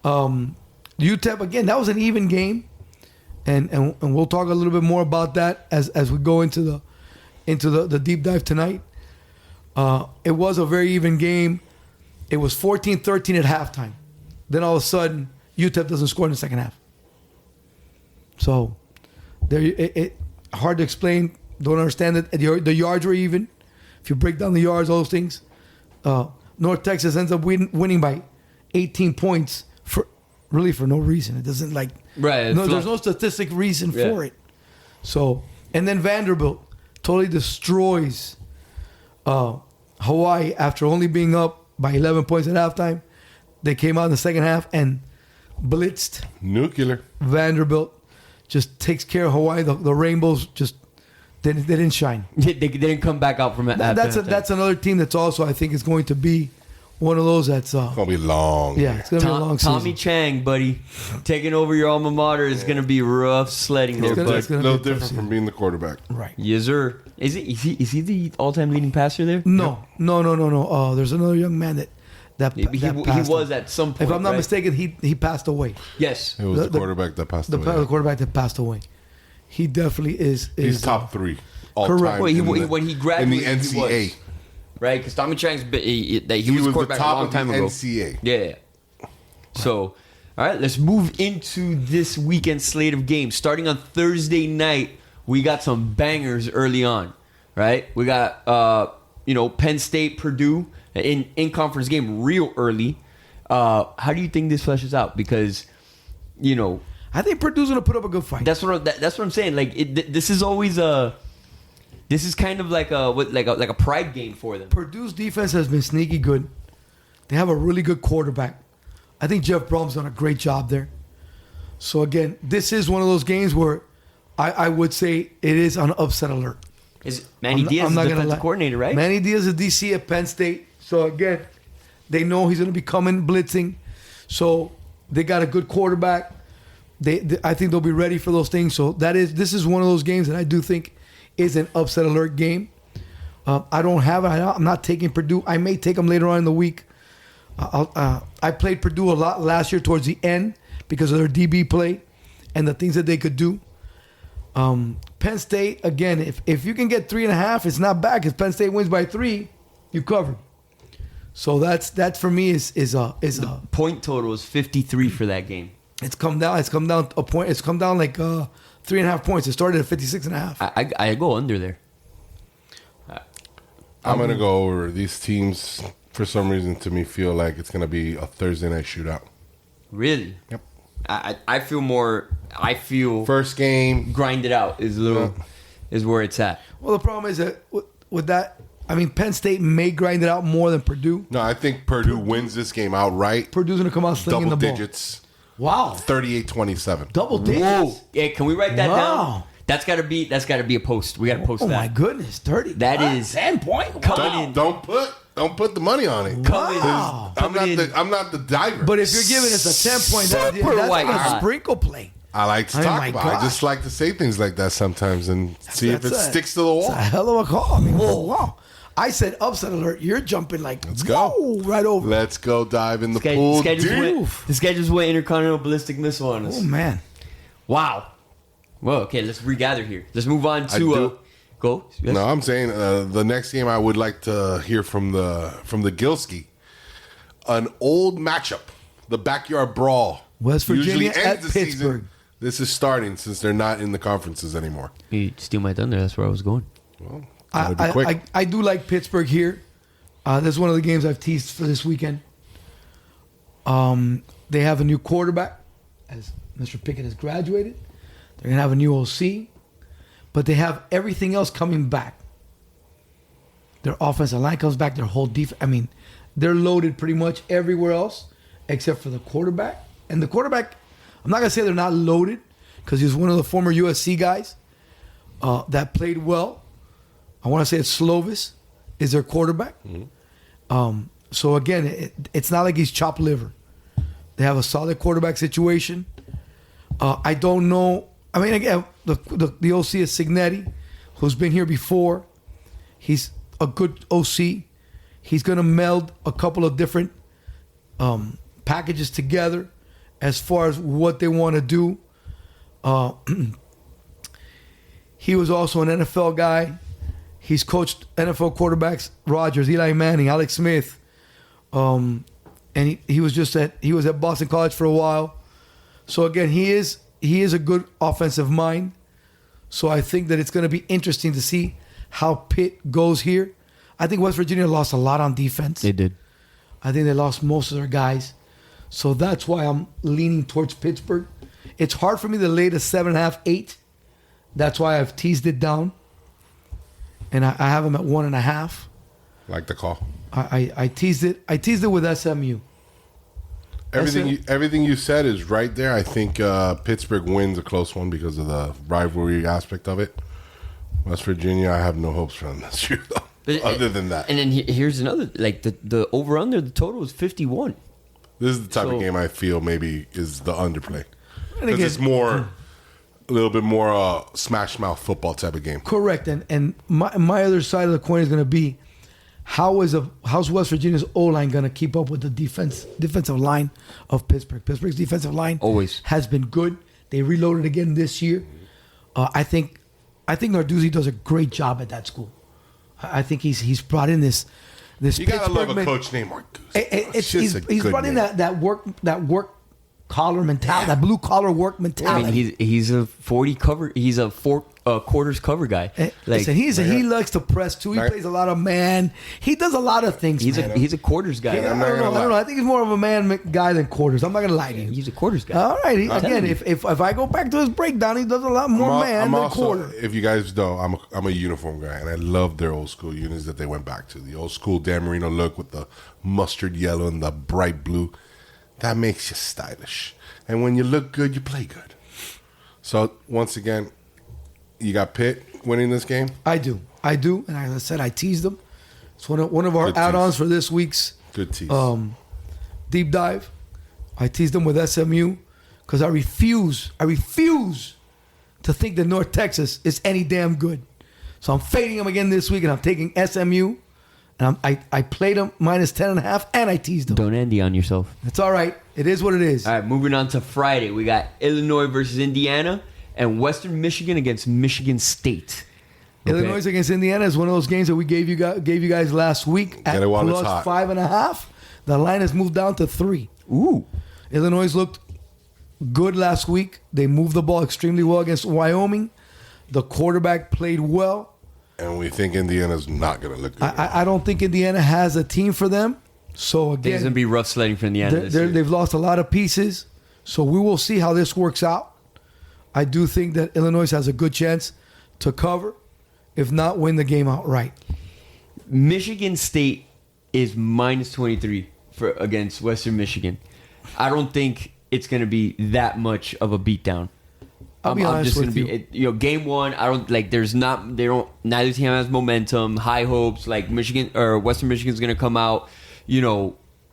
UTEP again. That was an even game. And we'll talk a little bit more about that as we go into the deep dive tonight. It was a very even game. It was 14-13 at halftime. Then all of a sudden, UTEP doesn't score in the second half. So, it hard to explain. Don't understand it. The yards were even. If you break down the yards, all those things. North Texas ends up winning by 18 points for no reason. It doesn't like... Right. No, there's no statistic reason for it. So, and then Vanderbilt totally destroys Hawaii after only being up by 11 points at halftime. They came out in the second half and blitzed. Nuclear. Vanderbilt just takes care of Hawaii. The Rainbows just they didn't shine. They didn't come back out from it. That's another team that's also, I think, is going to be one of those that's it's gonna be long. Yeah, it's gonna be a long season. Tommy Chang, buddy, taking over your alma mater is gonna be rough sledding there, bud. It's a little different from being the quarterback. Right. Yes, sir. Is he the all-time leading passer there? No. There's another young man that He passed was away. at some point. If I'm not right? mistaken, he passed away. Yes. It was the quarterback that passed away. The quarterback that passed away. He definitely is. He's top 3 all Correct. time. Wait, when he graduated, in the NCAA. he was, right? Because Tommy Chang's he was was quarterback the top a long of time the ago. NCAA. Yeah. So, all right, let's move into this weekend slate of games. Starting on Thursday night, we got some bangers early on, right? We got Penn State, Purdue in conference game real early. How do you think this fleshes out? Because I think Purdue's gonna put up a good fight. that's what I'm saying. Like this is always this is kind of like a pride game for them. Purdue's defense has been sneaky good. They have a really good quarterback. I think Jeff Brom's done a great job there. So again, this is one of those games where I would say it is on upset alert. Is Manny Diaz the defensive coordinator, right? Manny Diaz is DC at Penn State. So again, they know he's going to be coming blitzing. So they got a good quarterback. I think they'll be ready for those things. So this is one of those games that I do think is an upset alert game. I don't have it. I'm not taking Purdue. I may take them later on in the week. I played Purdue a lot last year towards the end because of their DB play and the things that they could do. Penn State, again, if you can get 3.5, it's not bad. If Penn State wins by 3, you covered. So that for me is The point total is 53 for that game. It's come down a point. It's come down like 3.5 points. It started at 56.5. I go under there. I'm going to go over. These teams, for some reason, to me, feel like it's going to be a Thursday night shootout. Really? Yep. I feel First game. grinded out is where it's at. Well, the problem is that with that, I mean, Penn State may grind it out more than Purdue. No, I think Purdue wins this game outright. Purdue's going to come out slinging Double the ball. digits. Wow. 38-27. Double digits. Whoa! Yeah, can we write that Wow. down? That's gotta be a post. We gotta post Oh that. my goodness, 30. That is 10 point. coming in. Don't put the money on it. Wow. I'm not the diver. But if you're giving us a 10 point, Super that's white like a hot. sprinkle play. I like to Oh talk my about it. I gosh. just like to say things like that sometimes and see if it sticks to the It's wall. a hell of a call. I mean, whoa, wow. I said upset alert. You're jumping like, Let's go. whoa, right over. Let's go dive in the pool. The schedule's went intercontinental ballistic missile on us. Oh, man. Wow. Well, okay, let's regather here. Let's move on to go. Yes. No, I'm saying the next game I would like to hear from the Gilski. An old matchup, the backyard brawl. West Virginia Usually at ends the season. Pittsburgh. This is starting since they're not in the conferences anymore. You steal my thunder. That's where I was going. Well, gotta be quick. I do like Pittsburgh here. This is one of the games I've teased for this weekend. They have a new quarterback, as Mr. Pickett has graduated. They're gonna have a new OC, but they have everything else coming back. Their offensive line comes back. Their whole defense. I mean, they're loaded pretty much everywhere else except for the quarterback. And the quarterback, I'm not gonna say they're not loaded because he's one of the former USC guys that played well. I want to say it's Slovis is their quarterback. Mm-hmm. So again, it's not like he's chopped liver. They have a solid quarterback situation. I don't know. I mean, again, the OC is Signetti, who's been here before. He's a good OC. He's going to meld a couple of different packages together as far as what they want to do. He was also an NFL guy. He's coached NFL quarterbacks, Rodgers, Eli Manning, Alex Smith. And he was at Boston College for a while. So again, he is a good offensive mind. So I think that it's going to be interesting to see how Pitt goes here. I think West Virginia lost a lot on defense. They did. I think they lost most of their guys. So that's why I'm leaning towards Pittsburgh. It's hard for me to lay the 7.5, 8. That's why I've teased it down. And I have them at 1.5. Like the call. I teased it. I teased it with SMU. Everything you said is right there. I think Pittsburgh wins a close one because of the rivalry aspect of it. West Virginia, I have no hopes for them this year, though. Other than that. And then here's another, like the over-under, the total is 51. This is the type of game I feel maybe is the underplay. Because it's more, a little bit more smash mouth football type of game. Correct. And my other side of the coin is going to be, how's West Virginia's O-line going to keep up with the defensive line of Pittsburgh? Pittsburgh's defensive line always has been good. They reloaded again this year. I think Narduzzi does a great job at that school. I think he's brought in this. You gotta love a coach named Narduzzi. He's brought in that work collar mentality, that blue collar work mentality. I mean, he's a 40 cover. He's a 4 quarters cover guy. Listen, he likes to press too. He plays a lot of man. He does a lot of things. He's a quarters guy. I don't know. I think he's more of a man guy than quarters. I'm not gonna lie to you. He's a quarters guy. All right. Again, if I go back to his breakdown, he does a lot more man than quarter. If you guys know, I'm a uniform guy, and I love their old school units that they went back to. The old school Dan Marino look with the mustard yellow and the bright blue. That makes you stylish. And when you look good, you play good. So, once again, you got Pitt winning this game? I do. And as I said, I teased them. It's one of our add-ons for this week's good tease. Deep dive. I teased them with SMU because I refuse to think that North Texas is any damn good. So I'm fading them again this week, and I'm taking SMU. And I played them minus 10.5, and I teased them. Don't Andy on yourself. It's all right. It is what it is. All right, moving on to Friday. We got Illinois versus Indiana and Western Michigan against Michigan State. Okay. Illinois against Indiana is one of those games that we gave you guys last week at plus 5.5. The line has moved down to 3. Ooh. Illinois looked good last week. They moved the ball extremely well against Wyoming. The quarterback played well. And we think Indiana's not going to look good. I don't think Indiana has a team for them. So, again, it's going to be rough sledding for Indiana this year. They've lost a lot of pieces. So, we will see how this works out. I do think that Illinois has a good chance to cover, if not win the game outright. Michigan State is minus 23 against Western Michigan. I don't think it's going to be that much of a beatdown. I'll be honest with you. Game one, I don't like. Neither team has momentum, high hopes. Like Michigan or Western Michigan's going to come out,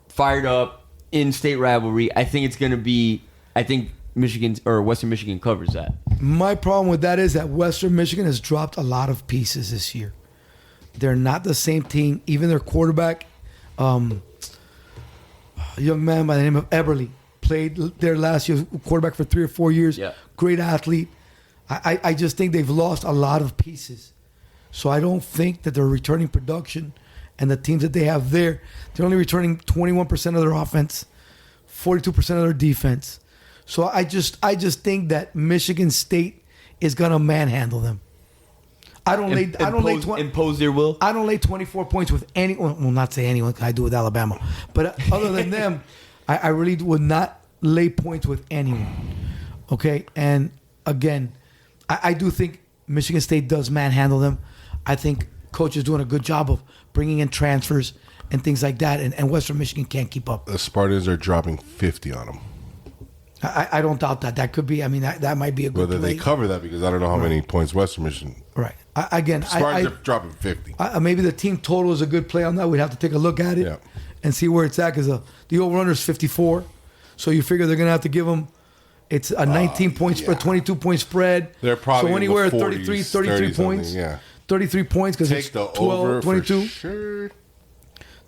fired up, in-state rivalry. I think it's going to be. I think Michigan or Western Michigan covers that. My problem with that is that Western Michigan has dropped a lot of pieces this year. They're not the same team. Even their quarterback, a young man by the name of Eberle, played there last year, quarterback for 3 or 4 years. Yeah. Great athlete. I just think they've lost a lot of pieces. So I don't think that they're returning production. And the teams that they have there, they're only returning 21% of their offense, 42% of their defense. So I just think that Michigan State is gonna manhandle them. Impose their will. I don't lay 24 points with anyone. Well, not say anyone. I do with Alabama, but other than them, I really would not lay points with anyone. Okay, and again, I do think Michigan State does manhandle them. I think coach is doing a good job of bringing in transfers and things like that, and Western Michigan can't keep up. The Spartans are dropping 50 on them. I don't doubt that. That could be. I mean, that might be a good Whether play. they cover that, because I don't know how many points Western Michigan. Right. Spartans are dropping 50. Maybe the team total is a good play on that. We'd have to take a look at it and see where it's at, because the over-under is 54. So you figure they're going to have to give them, it's a 19-point spread, 22-point spread. They're probably so in anywhere the 33 40s, points. Yeah. 33 points because Take it's the 12, over 22. for sure.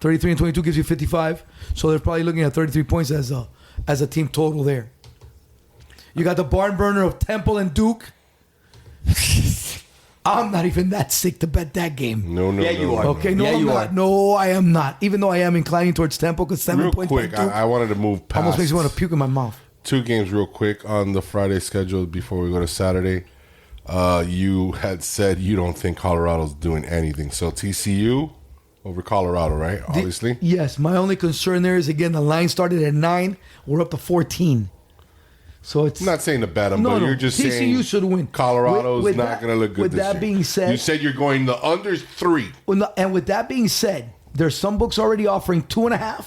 33 and 22 gives you 55. So they're probably looking at 33 points as a team total there. You got the barn burner of Temple and Duke. I'm not even that sick to bet that game. No. You are. Okay, no, Yeah, I'm you not. are. No, I am not. Even though I am inclining towards Temple, because 7 Real points. quick, by Duke I wanted to move past. almost makes me want to puke in my mouth. 2 games real quick on the Friday schedule before we go to Saturday. You had said you don't think Colorado's doing anything. So TCU over Colorado, right? Obviously. Yes, my only concern there is, again, the line started at 9. We're up to 14. So it's I'm not saying to bet them, but you're just TCU saying should win. Colorado's With not that- going to look good with this that year. being said- you said you're going the under 3. And with that being said, there's some books already offering 2.5.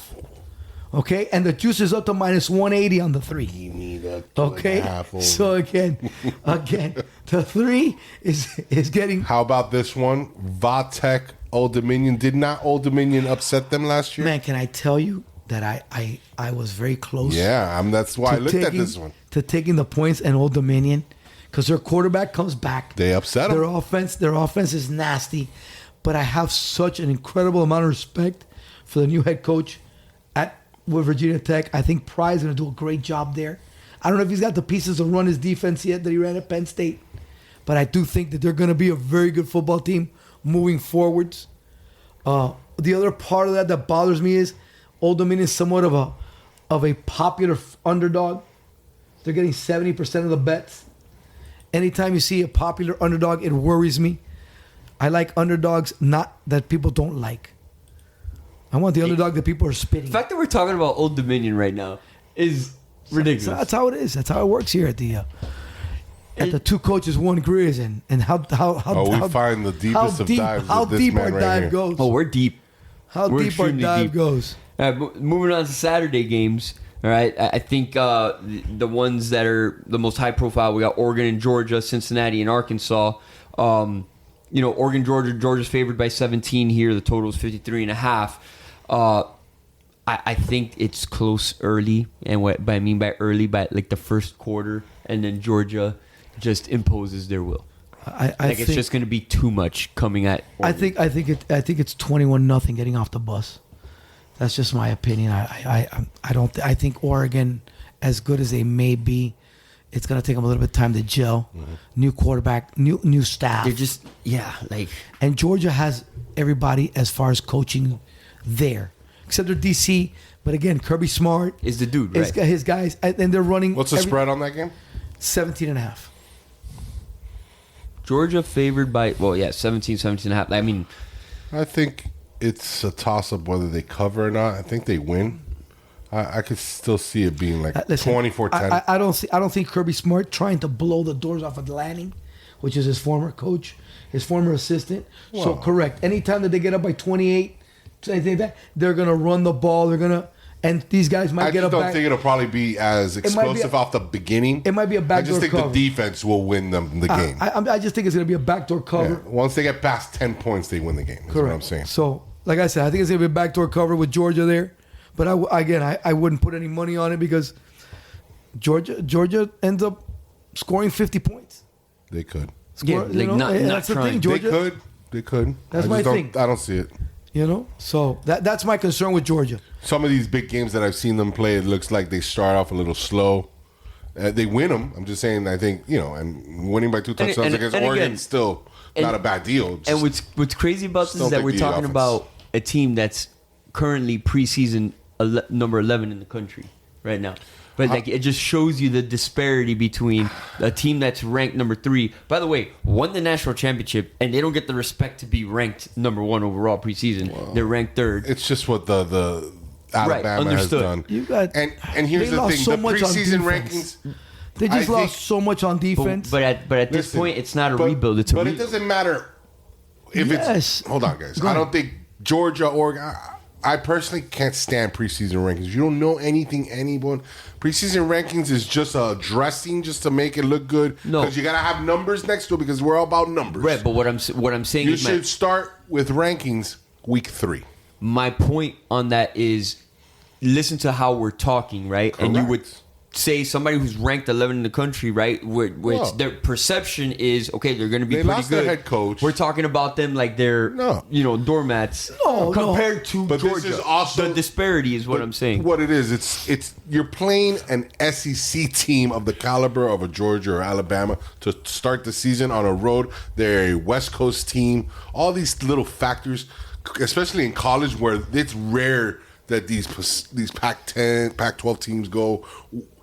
Okay, and the juice is up to minus 180 on the 3. You need a Okay, 2.5 over. so again, the 3 is getting. How about this one? Vatek, Old Dominion. Did not Old Dominion upset them last year? Man, can I tell you that I was very close. Yeah, that's why I looked at taking- this one. To taking the points and Old Dominion, because their quarterback comes back. They upset them. Their offense is nasty, but I have such an incredible amount of respect for the new head coach with Virginia Tech. I think Pry's going to do a great job there. I don't know if he's got the pieces to run his defense yet that he ran at Penn State, but I do think that they're going to be a very good football team moving forwards. The other part of that bothers me is Old Dominion is somewhat of a popular underdog. They're getting 70% of the bets. Anytime you see a popular underdog, it worries me. I like underdogs, not that people don't like. I want the underdog that people are spitting. The fact that we're talking about Old Dominion right now is ridiculous. So that's how it is. That's how it works here at the two coaches, one Grizz, and how we find the deepest of dives how with this deep man our right dive here. goes. Oh, we're deep. How we're deep our extremely dive deep. goes. Moving on to Saturday games. All right, I think the ones that are the most high profile, we got Oregon and Georgia, Cincinnati and Arkansas. Oregon, Georgia's favored by 17 here. The total is 53.5. I think it's close early, and what I mean by early, by like the first quarter, and then Georgia just imposes their will. I Like think it's just going to be too much coming at Oregon. I think it's 21-0 getting off the bus. That's just my opinion. I think Oregon, as good as they may be, it's gonna take them a little bit of time to gel. Mm-hmm. New quarterback, new staff. They're just And Georgia has everybody as far as coaching there, except their DC. But again, Kirby Smart is the dude, right? His guys, and they're running. What's the spread on that game? 17.5. Georgia favored by 17.5. I mean, I think it's a toss-up whether they cover or not. I think they win. I could still see it being like 24-10. I don't think Kirby Smart trying to blow the doors off of Lanning, which is his former coach, his former assistant. So correct. Anytime that they get up by 28, anything like that, they're gonna run the ball. They're gonna, and these guys might I get just up don't back. think it'll probably be as explosive off the beginning. It might be a backdoor I just think cover. the defense will win them the game. I just think it's gonna be a backdoor cover. Yeah. Once they get past 10 points, they win the game. That's what I'm saying. So, like I said, I think it's gonna be a backdoor cover with Georgia there. But I wouldn't put any money on it because Georgia ends up scoring 50 points. They could. That's the thing. Georgia, They could. That's my thing. I don't see it. So that's my concern with Georgia. Some of these big games that I've seen them play, it looks like they start off a little slow. They win them. I'm just saying. I think and winning by 2 touchdowns against Oregon still not a bad deal. And what's crazy about this is that we're talking about a team that's currently preseason number 11 in the country right now. But it just shows you the disparity between a team that's ranked number 3. By the way, won the national championship, and they don't get the respect to be ranked number 1 overall preseason. They're ranked 3rd. It's just what Alabama has understood. done. You got- and here's they the lost thing: so the much on preseason defense. rankings. They just I lost think- so much on defense. But at this Listen, point, it's not a but- rebuild. It's a but it rebuild. doesn't matter if Yes. it's. Hold on, guys. Go I ahead. don't think Georgia, Oregon. I personally can't stand preseason rankings. You don't know anyone. Preseason rankings is just a dressing just to make it look good. No. Because you got to have numbers next to it because we're all about numbers. Right, but what I'm saying You is should start with rankings week 3. my point on that is listen to how we're talking, right? And you would Correct. say somebody who's ranked 11 in the country, right? Which Well, their perception is okay. They're going to be they pretty lost good. their head coach. We're talking about them like they're No. doormats No, compared to But this Georgia. is also- the disparity is what I'm saying. What it is, it's you're playing an SEC team of the caliber of a Georgia or Alabama to start the season on a road. They're a West Coast team. All these little factors, especially in college, where it's rare that these Pac-10, Pac-12 teams go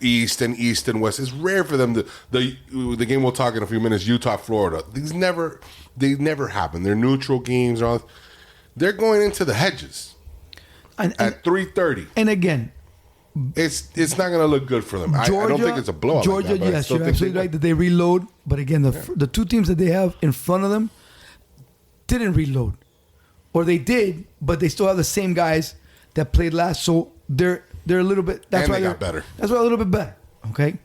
east and west. It's rare for them to the game we'll talk in a few minutes. Utah, Florida. They never happen. They're neutral games. They're going into the hedges at 3:30. And again, It's not going to look good for them. Georgia, I don't think it's a blowout. Georgia, like that, but I yes, still you're think absolutely they right that they reload. But again, the two teams that they have in front of them didn't reload, or they did, but they still have the same guys that played last. So they're a little bit. That's And why they they're got better. That's why a little bit better. Okay,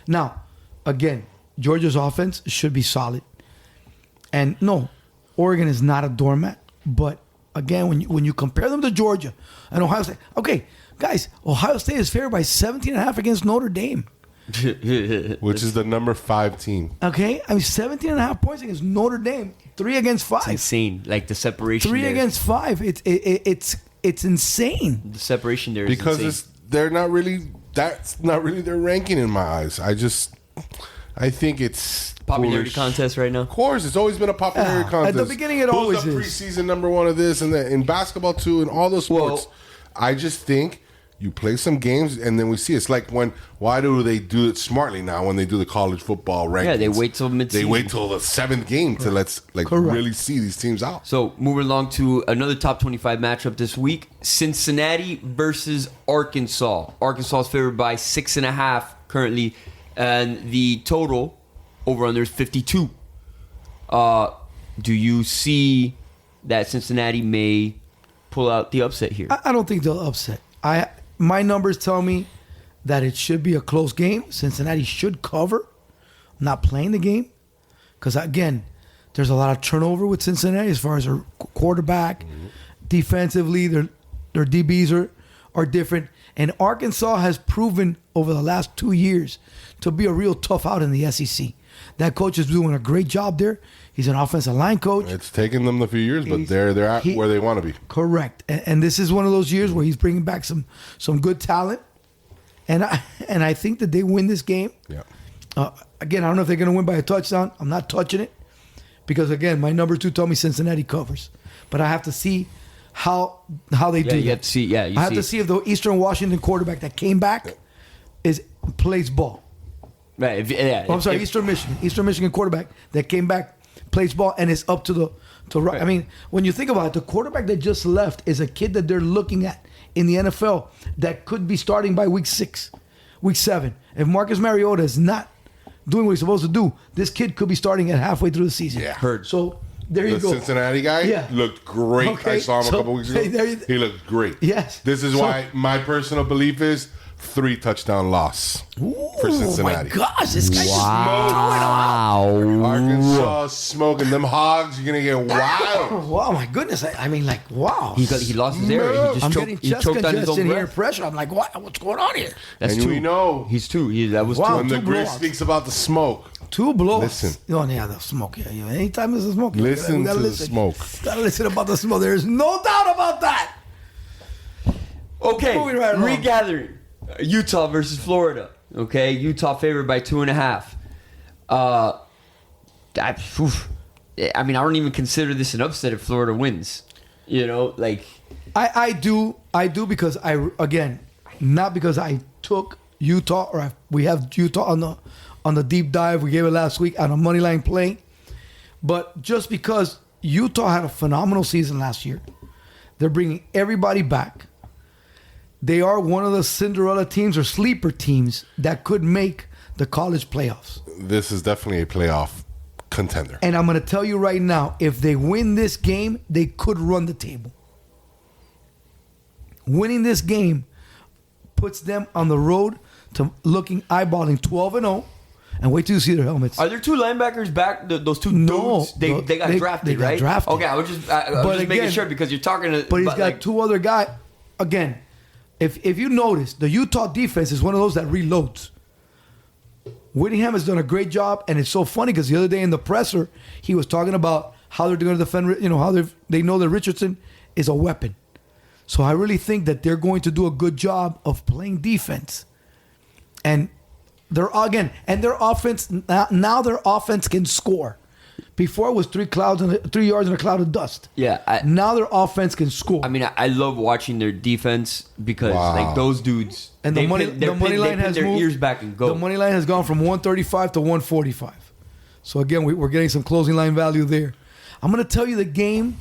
now again, Georgia's offense should be solid, and no, Oregon is not a doormat. But again, when you compare them to Georgia and Ohio State, okay, guys, Ohio State is favored by 17.5 against Notre Dame. Which is the number 5 team. Okay, I mean 17.5 points against Notre Dame, 3 against 5. It's insane. Like the separation. 3 there. against 5. It's insane. The separation there is Because insane. they're not really. That's not really their ranking in my eyes. I think it's Popularity foolish. contest right now. Of course, it's always been a popularity Yeah, contest. at the beginning it Who's always the is. preseason number 1 of this and that in basketball too, and all those sports. Well- I just think you play some games and then we see. It's like why do they do it smartly now when they do the college football rankings? Yeah, they wait till They mid-season. wait till the 7th game to Correct. really see these teams out. So moving along to another top 25 matchup this week: Cincinnati versus Arkansas. Arkansas is favored by 6.5 currently, and the total over under is 52. Do you see that Cincinnati may pull out the upset here? I don't think they'll upset. My numbers tell me that it should be a close game. Cincinnati should cover. I'm not playing the game because again, there's a lot of turnover with Cincinnati as far as their quarterback. Defensively, their DBs are different, and Arkansas has proven over the last 2 years to be a real tough out in the SEC. That coach is doing a great job there. He's an offensive line coach. It's taken them a few years, but He's- they're at he- where they want to be. Correct, and this is one of those years where he's bringing back some good talent, and I think that they win this game. Yeah. Again, I don't know if they're going to win by a touchdown. I'm not touching it because again, my number 2 told me Cincinnati covers, but I have to see how they do. you that. have to see. Yeah, I have to see if the Eastern Washington quarterback that came back plays ball. Right. Oh, I'm sorry, Eastern Michigan quarterback that came back, plays ball, and is up to right. I mean, when you think about it, the quarterback that just left is a kid that they're looking at in the NFL that could be starting by week 6, week 7. If Marcus Mariota is not doing what he's supposed to do, this kid could be starting at halfway through the season. Yeah. Heard. So there you The go. Cincinnati guy Yeah. looked great. Okay, I saw him so, a couple weeks ago. hey, there you- He looked great. Yes. This is So- why my personal belief is 3 touchdown loss for Cincinnati. Oh my gosh, this guy's just Wow. Arkansas smoking them hogs. You're gonna get wild. throwing. Wow, my goodness. I mean, like, wow. He lost his air. He just I'm choked, getting he chest choked on his own congestion here, breath. pressure. I'm like, what's going on here? That's And 2. we know He's 2. That was Wow. when 2. the two Grizz blowouts. speaks about the smoke. 2 blows. Listen. Oh, yeah, the smoke. Yeah. Anytime there's a smoke. Listen we gotta to the listen. smoke. Gotta listen about the smoke. There's no doubt about that. Okay, Moving right along. regathering. Utah versus Florida. Okay, Utah favored by 2.5. I mean, I don't even consider this an upset if Florida wins. You know, like I do because again, not because I took Utah or we have Utah on the deep dive we gave it last week on a money line play, but just because Utah had a phenomenal season last year. They're bringing everybody back. they are one of the Cinderella teams or sleeper teams that could make the college playoffs. This is definitely a playoff contender. And I'm going to tell you right now, if they win this game, they could run the table. Winning this game puts them on the road to eyeballing 12-0. And wait till you see their helmets. Are there two linebackers back? Those two No, dudes? They got drafted, they got right? drafted. Okay, I was just making sure because you're talking to... But he's got two other guys. Again, if you notice, the Utah defense is one of those that reloads. Whittingham has done a great job, and it's so funny because the other day in the presser, he was talking about how they're going to defend, how they know that Richardson is a weapon. So I really think that they're going to do a good job of playing defense. And their offense, now their offense can score. Before it was 3 yards and a cloud of dust. Yeah. Now their offense can score. I mean, I love watching their defense because like those dudes, and the money line has their moved, ears back and go. The money line has gone from 135 to 145. So again, we're getting some closing line value there. I'm going to tell you the game.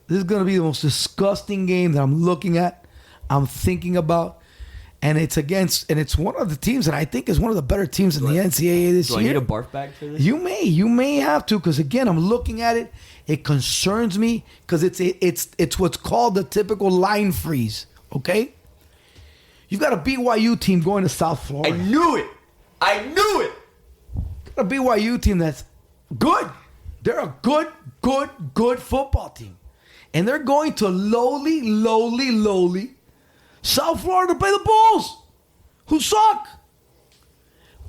This is going to be the most disgusting game that I'm looking at. I'm thinking about. And it's one of the teams that I think is one of the better teams in the NCAA this year. Do I need a barf bag for this? You may have to, because again, I'm looking at it. It concerns me because it's what's called the typical line freeze. Okay, you've got a BYU team going to South Florida. I knew it. Got a BYU team that's good. They're a good football team, and they're going to lowly South Florida to play the Bulls, who suck.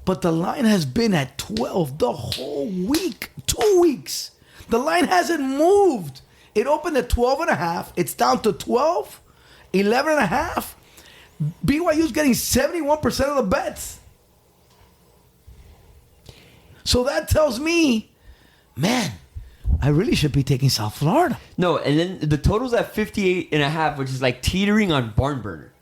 But the line has been at 12 the whole week. 2 weeks. The line hasn't moved. It opened at 12.5. It's down to 12, 11.5. BYU's getting 71% of the bets. So that tells me, man, I really should be taking South Florida. No, and then the total's at 58.5, which is like teetering on barn burner.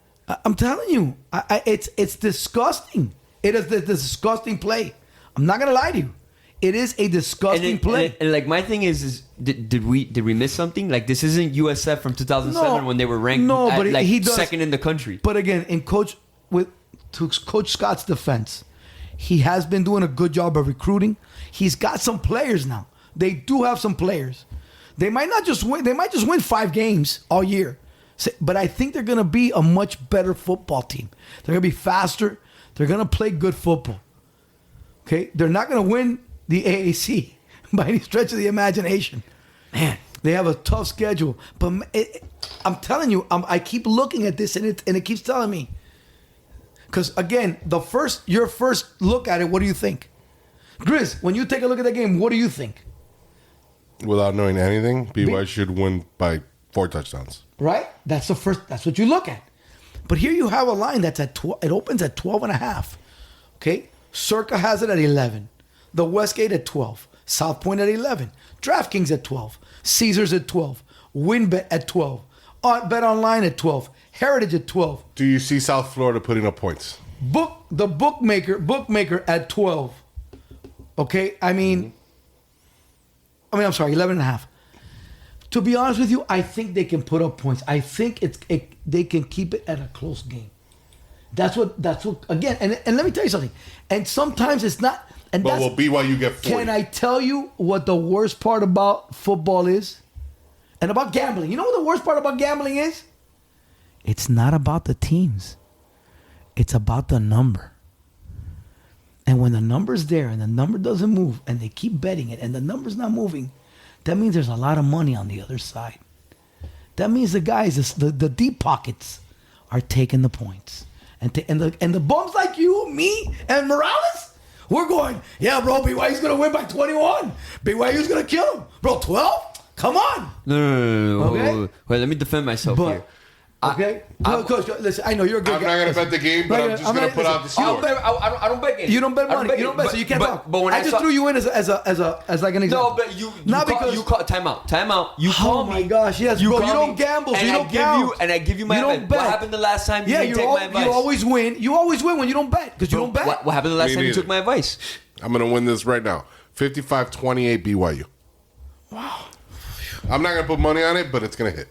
I'm telling you, it's disgusting. It is the disgusting play. I'm not gonna lie to you. It is a disgusting play. And like my thing is did we miss something? Like this isn't USF from 2007 when they were ranked he does, second in the country. But again, to Coach Scott's defense, he has been doing a good job of recruiting. He's got some players now. They do have some players. They might not just win. They might just win 5 games all year. But I think they're going to be a much better football team. They're going to be faster. They're going to play good football. Okay? They're not going to win the AAC by any stretch of the imagination. Man, they have a tough schedule. But I'm telling you, I keep looking at this and it keeps telling me. Because again, your first look at it, what do you think? Grizz, when you take a look at the game, what do you think? Without knowing anything, BYU should win by 4 touchdowns. Right? That's what you look at. But here you have a line that's at 12, it opens at 12.5. Okay? Circa has it at 11. The Westgate at 12. South Point at 11. DraftKings at 12. Caesars at 12. WinBet at 12. Bet Online at 12. Heritage at 12. Do you see South Florida putting up points? The bookmaker at 12. Okay? I'm sorry, 11.5. To be honest with you, I think they can put up points. I think they can keep it at a close game. That's what again, and let me tell you something. And sometimes it's not. And but will BYU get 40? Can I tell you what the worst part about football is? And about gambling. You know what the worst part about gambling is? It's not about the teams. It's about the number. And when the number's there and the number doesn't move and they keep betting it and the number's not moving, that means there's a lot of money on the other side. That means the guys, the deep pockets, are taking the points. And the bums like you, me, and Morales, we're going, yeah, bro, BYU's going to win by 21. BYU's going to kill him. Bro, 12? Come on. No. Okay? Wait, let me defend myself here. Okay? Coach, listen, I know you're a good guy. I'm not going to bet the game, but I'm just going to put out the score. I don't bet games. You don't bet money. You don't bet, so you can't talk. But when I just threw you in as like an example. No, but you call timeout. You call me. Oh my gosh, yes, bro. You don't gamble, so you don't count. And I give you my advice. What happened the last time you didn't take my advice? You always win. You always win when you don't bet, because you don't bet. What happened the last time you took my advice? I'm going to win this right now. 55-28 BYU. Wow. I'm not going to put money on it, but it's going to hit.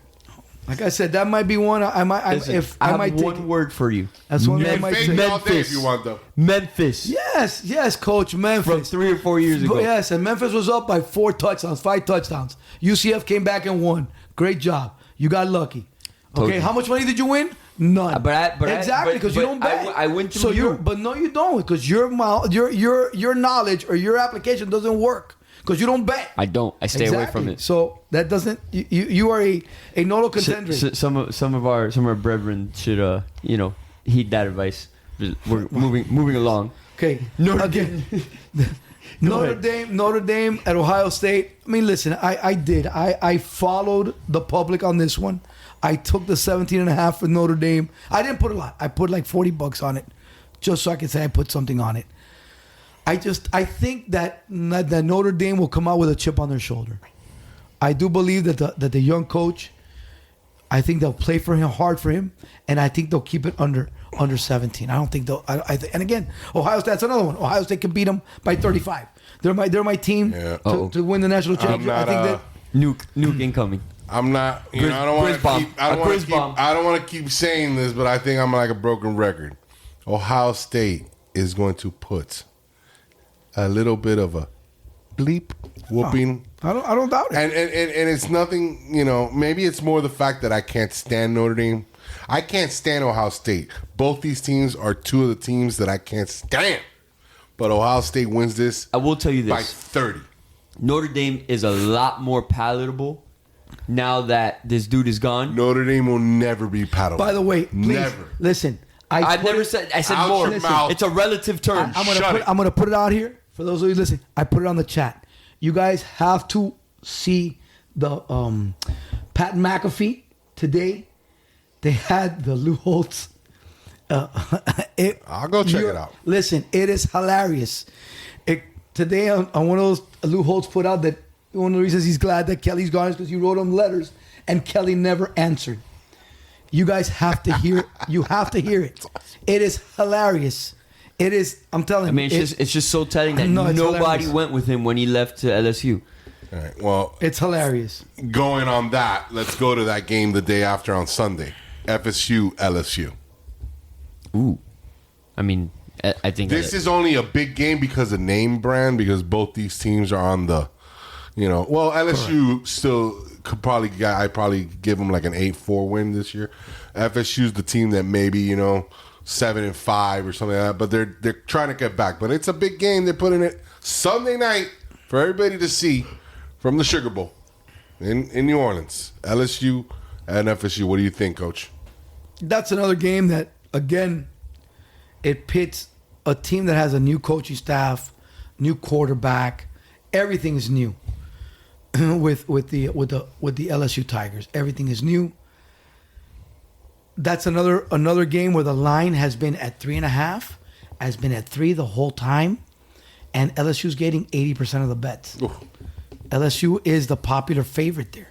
Like I said, that might be one. I might. Listen, If I I have might take one it. word for you. That's one You that I can might fake me take. all day if you want, though. Memphis. Yes, Coach. Memphis. From 3 or 4 years ago. Yes, and Memphis was up by 4 touchdowns, 5 touchdowns. UCF came back and won. Great job. You got lucky. Told Okay, you. how much money did you win? None. Exactly, because you don't bet. I went through so you. but no, you don't, because your knowledge or your application doesn't work because you don't bet. I don't. I stay away from it. So that doesn't. You are a nodal contender. Some of our brethren should heed that advice. We're moving along. Okay. Notre Again, ahead. Notre Dame at Ohio State. I mean, listen, I followed the public on this one. I took the 17.5 for Notre Dame. I didn't put a lot. I put like $40 on it, just so I could say I put something on it. I think that Notre Dame will come out with a chip on their shoulder. I do believe that the young coach, I think they'll play for him, hard for him, and I think they'll keep it under 17. I don't think they'll. And again, Ohio State's another one. Ohio State can beat them by 35. They're my team to win the national championship. I think that nuke incoming. I'm not. I don't want to keep saying this, but I think I'm like a broken record. Ohio State is going to put a little bit of a bleep whooping. I don't doubt it. And it's nothing. Maybe it's more the fact that I can't stand Notre Dame. I can't stand Ohio State. Both these teams are two of the teams that I can't stand. But Ohio State wins this. I will tell you this: by 30. Notre Dame is a lot more palatable now that this dude is gone. Notre Dame will never be palatable. By the way, please, never. Listen. I never said. I said out more. your mouth. It's a relative term. I'm gonna put it out here for those of you listening. I put it on the chat. You guys have to see the Pat McAfee today. They had the Lou Holtz. I'll go check it out. Listen, it is hilarious. Today on one of those, Lou Holtz put out that one of the reasons he's glad that Kelly's gone is because he wrote him letters and Kelly never answered. You guys have to hear it. You have to hear it. It is hilarious. It is. I'm telling you. I mean, it's just so telling that nobody hilarious. went with him when he left to LSU. All right. Well, it's hilarious. Going on that, let's go to that game the day after on Sunday. FSU LSU. Ooh, I mean, I think this is only a big game because of name brand, because both these teams are on the, well, LSU correct. Still could probably, I probably give them like an 8-4 win this year. FSU's the team that maybe 7-5 or something like that, but they're trying to get back. But it's a big game. They're putting it Sunday night for everybody to see from the Sugar Bowl in New Orleans. LSU and FSU. What do you think, Coach? That's another game that, again, it pits a team that has a new coaching staff, new quarterback. Everything is new with the LSU Tigers. Everything is new. That's another game where the line has been at 3.5, has been at 3 the whole time, and LSU's getting 80% of the bets. Ooh. LSU is the popular favorite there,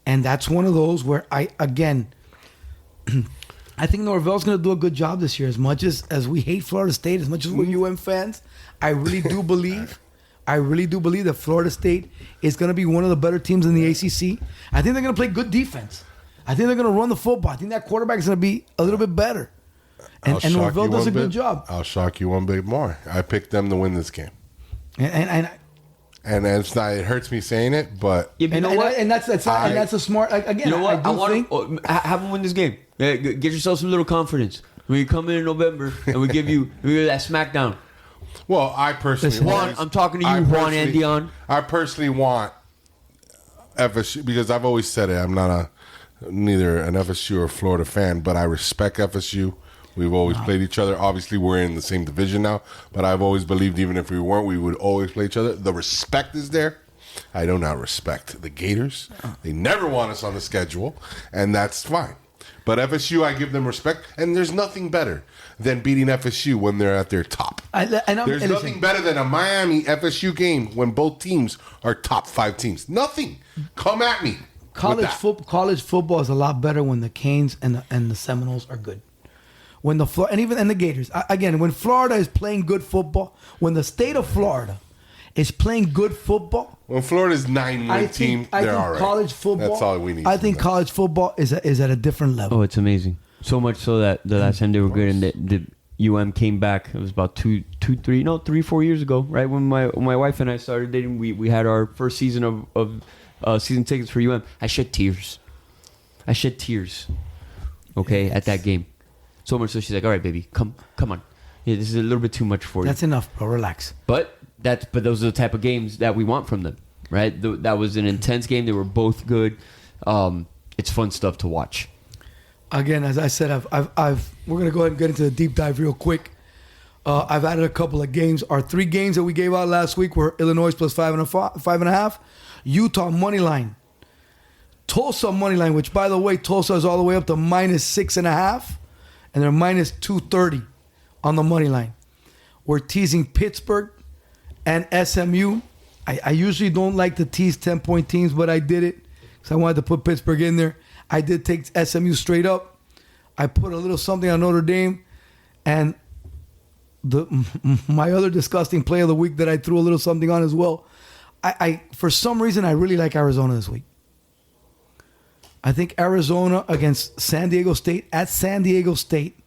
and that's one of those where I think Norvell's going to do a good job this year. As much as we hate Florida State, as much as we're UM fans, I really do believe that Florida State is going to be one of the better teams in the ACC. I think they're going to play good defense. I think they're going to run the football. I think that quarterback is going to be a little bit better. And Norvell does a good job. I'll shock you one bit more. I picked them to win this game. And it's not. It hurts me saying it, but that's a smart. Again, you know what? I think have them win this game. Get yourself some little confidence when you come in November and we give you that smackdown. Well, I personally, Juan, I'm talking to you, Juan and Dion. I personally want FSU because I've always said it. I'm not neither an FSU or Florida fan, but I respect FSU. We've always played each other. Obviously, we're in the same division now, but I've always believed even if we weren't, we would always play each other. The respect is there. I do not respect the Gators. They never want us on the schedule, and that's fine. But FSU, I give them respect, and there's nothing better than beating FSU when they're at their top. There's nothing better than a Miami FSU game when both teams are top 5 teams. Nothing. Come at me. College football is a lot better when the Canes and the Seminoles are good. When and the Gators again, when Florida is playing good football, when the state of Florida is playing good football. When Florida's 9-win team, they're all right. College football. That's all we need. I think college football is at a different level. Oh, it's amazing. So much so that the last time they were good and the UM came back. It was about 3, 4 years ago, right? When my wife and I started dating, we had our first season of season tickets for UM. I shed tears. Okay, at that game. So much so she's like, "All right, baby, come on. Yeah, this is a little bit too much for you." That's enough, bro. Relax. But those are the type of games that we want from them, right? That was an intense game. They were both good. It's fun stuff to watch. Again, as I said, we're gonna go ahead and get into the deep dive real quick. I've added a couple of games. Our 3 games that we gave out last week were Illinois plus 5.5, Utah money line, Tulsa money line, which by the way, Tulsa is all the way up to minus 6.5, and they're minus 230 on the money line. We're teasing Pittsburgh and SMU. I usually don't like to tease 10-point teams, but I did it because I wanted to put Pittsburgh in there. I did take SMU straight up. I put a little something on Notre Dame, and my other disgusting play of the week that I threw a little something on as well. I for some reason I really like Arizona this week. I think Arizona against San Diego State at San Diego State.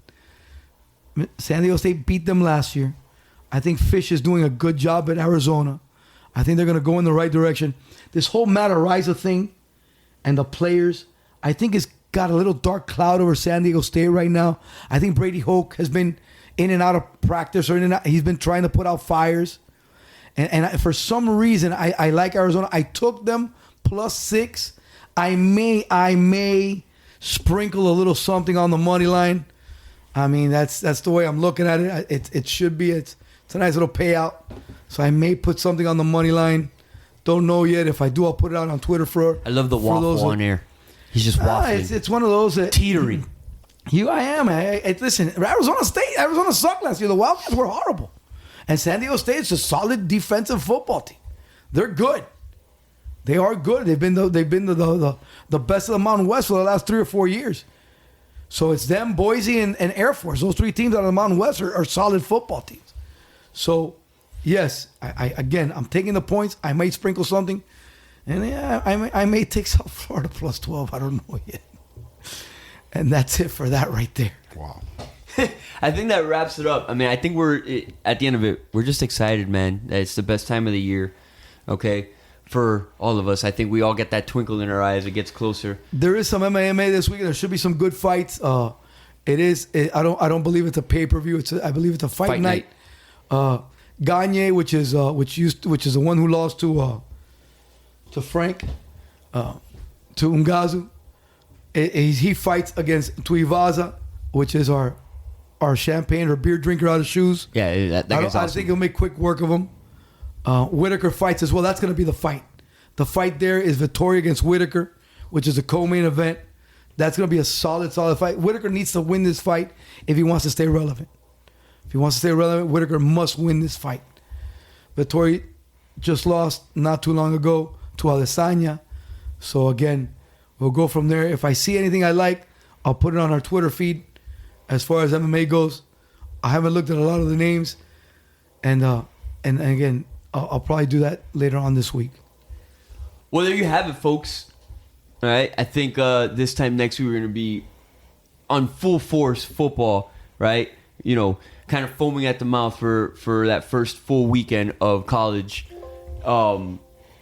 San Diego State beat them last year. I think Fish is doing a good job at Arizona. I think they're going to go in the right direction. This whole Matt Ariza thing and the players, I think it's got a little dark cloud over San Diego State right now. I think Brady Hoke has been in and out of practice or in and out. He's been trying to put out fires. And for some reason, I like Arizona. I took them plus 6. I may sprinkle a little something on the money line. I mean, that's the way I'm looking at it. It should be. It's a nice little payout. So I may put something on the money line. Don't know yet. If I do, I'll put it out on Twitter for. I love the waffle on air. He's just waffling. It's one of those teetering. I am. Listen, Arizona sucked last year. The Wildcats were horrible. And San Diego State is a solid defensive football team. They're good. They are good. They've been the best of the Mountain West for the last 3 or 4 years. So it's them, Boise, and Air Force. Those 3 teams out of the Mountain West are solid football teams. So, yes, I'm taking the points. I might sprinkle something. And yeah, I may take South Florida plus 12. I don't know yet. And that's it for that right there. Wow. I think that wraps it up. I mean, I think at the end of it, we're just excited, man. It's the best time of the year, okay, for all of us. I think we all get that twinkle in our eye as it gets closer. There is some MMA this week. There should be some good fights. I don't believe it's a pay-per-view. I believe it's a fight night. Gagne, which is the one who lost to Frank, to Ungazu. He fights against Tuivasa, which is our champagne or beer drinker out of shoes. Yeah, that guy's awesome. I think he'll make quick work of him. Whitaker fights as well. That's going to be the fight. The fight there is Vittoria against Whitaker, which is a co-main event. That's going to be a solid fight. Whitaker needs to win this fight if he wants to stay relevant. If he wants to stay relevant, Whitaker must win this fight. Vittoria just lost not too long ago to Adesanya. So again, we'll go from there. If I see anything I like, I'll put it on our Twitter feed. As far as MMA goes, I haven't looked at a lot of the names. And again, I'll probably do that later on this week. Well, there you have it, folks. All right. I think this time next week we're going to be on full force football, right? You know, kind of foaming at the mouth for that first full weekend of college, and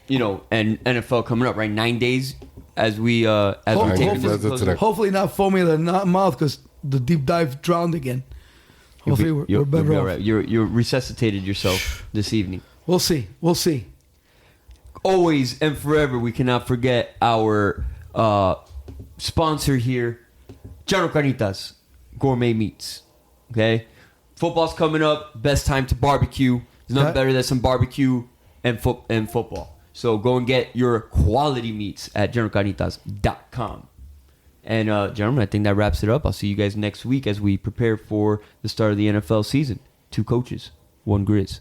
NFL coming up, right? 9 days as we take it. Hopefully not foaming at the mouth because the deep dive drowned again. Hopefully we're better off. Right. You're resuscitated yourself this evening. We'll see. Always and forever, we cannot forget our sponsor here, General Carnitas Gourmet Meats. Okay? Football's coming up. Best time to barbecue. There's nothing better than some barbecue and football. So go and get your quality meats at generalcarnitas.com. And, gentlemen, I think that wraps it up. I'll see you guys next week as we prepare for the start of the NFL season. 2 coaches, 1 Grizz.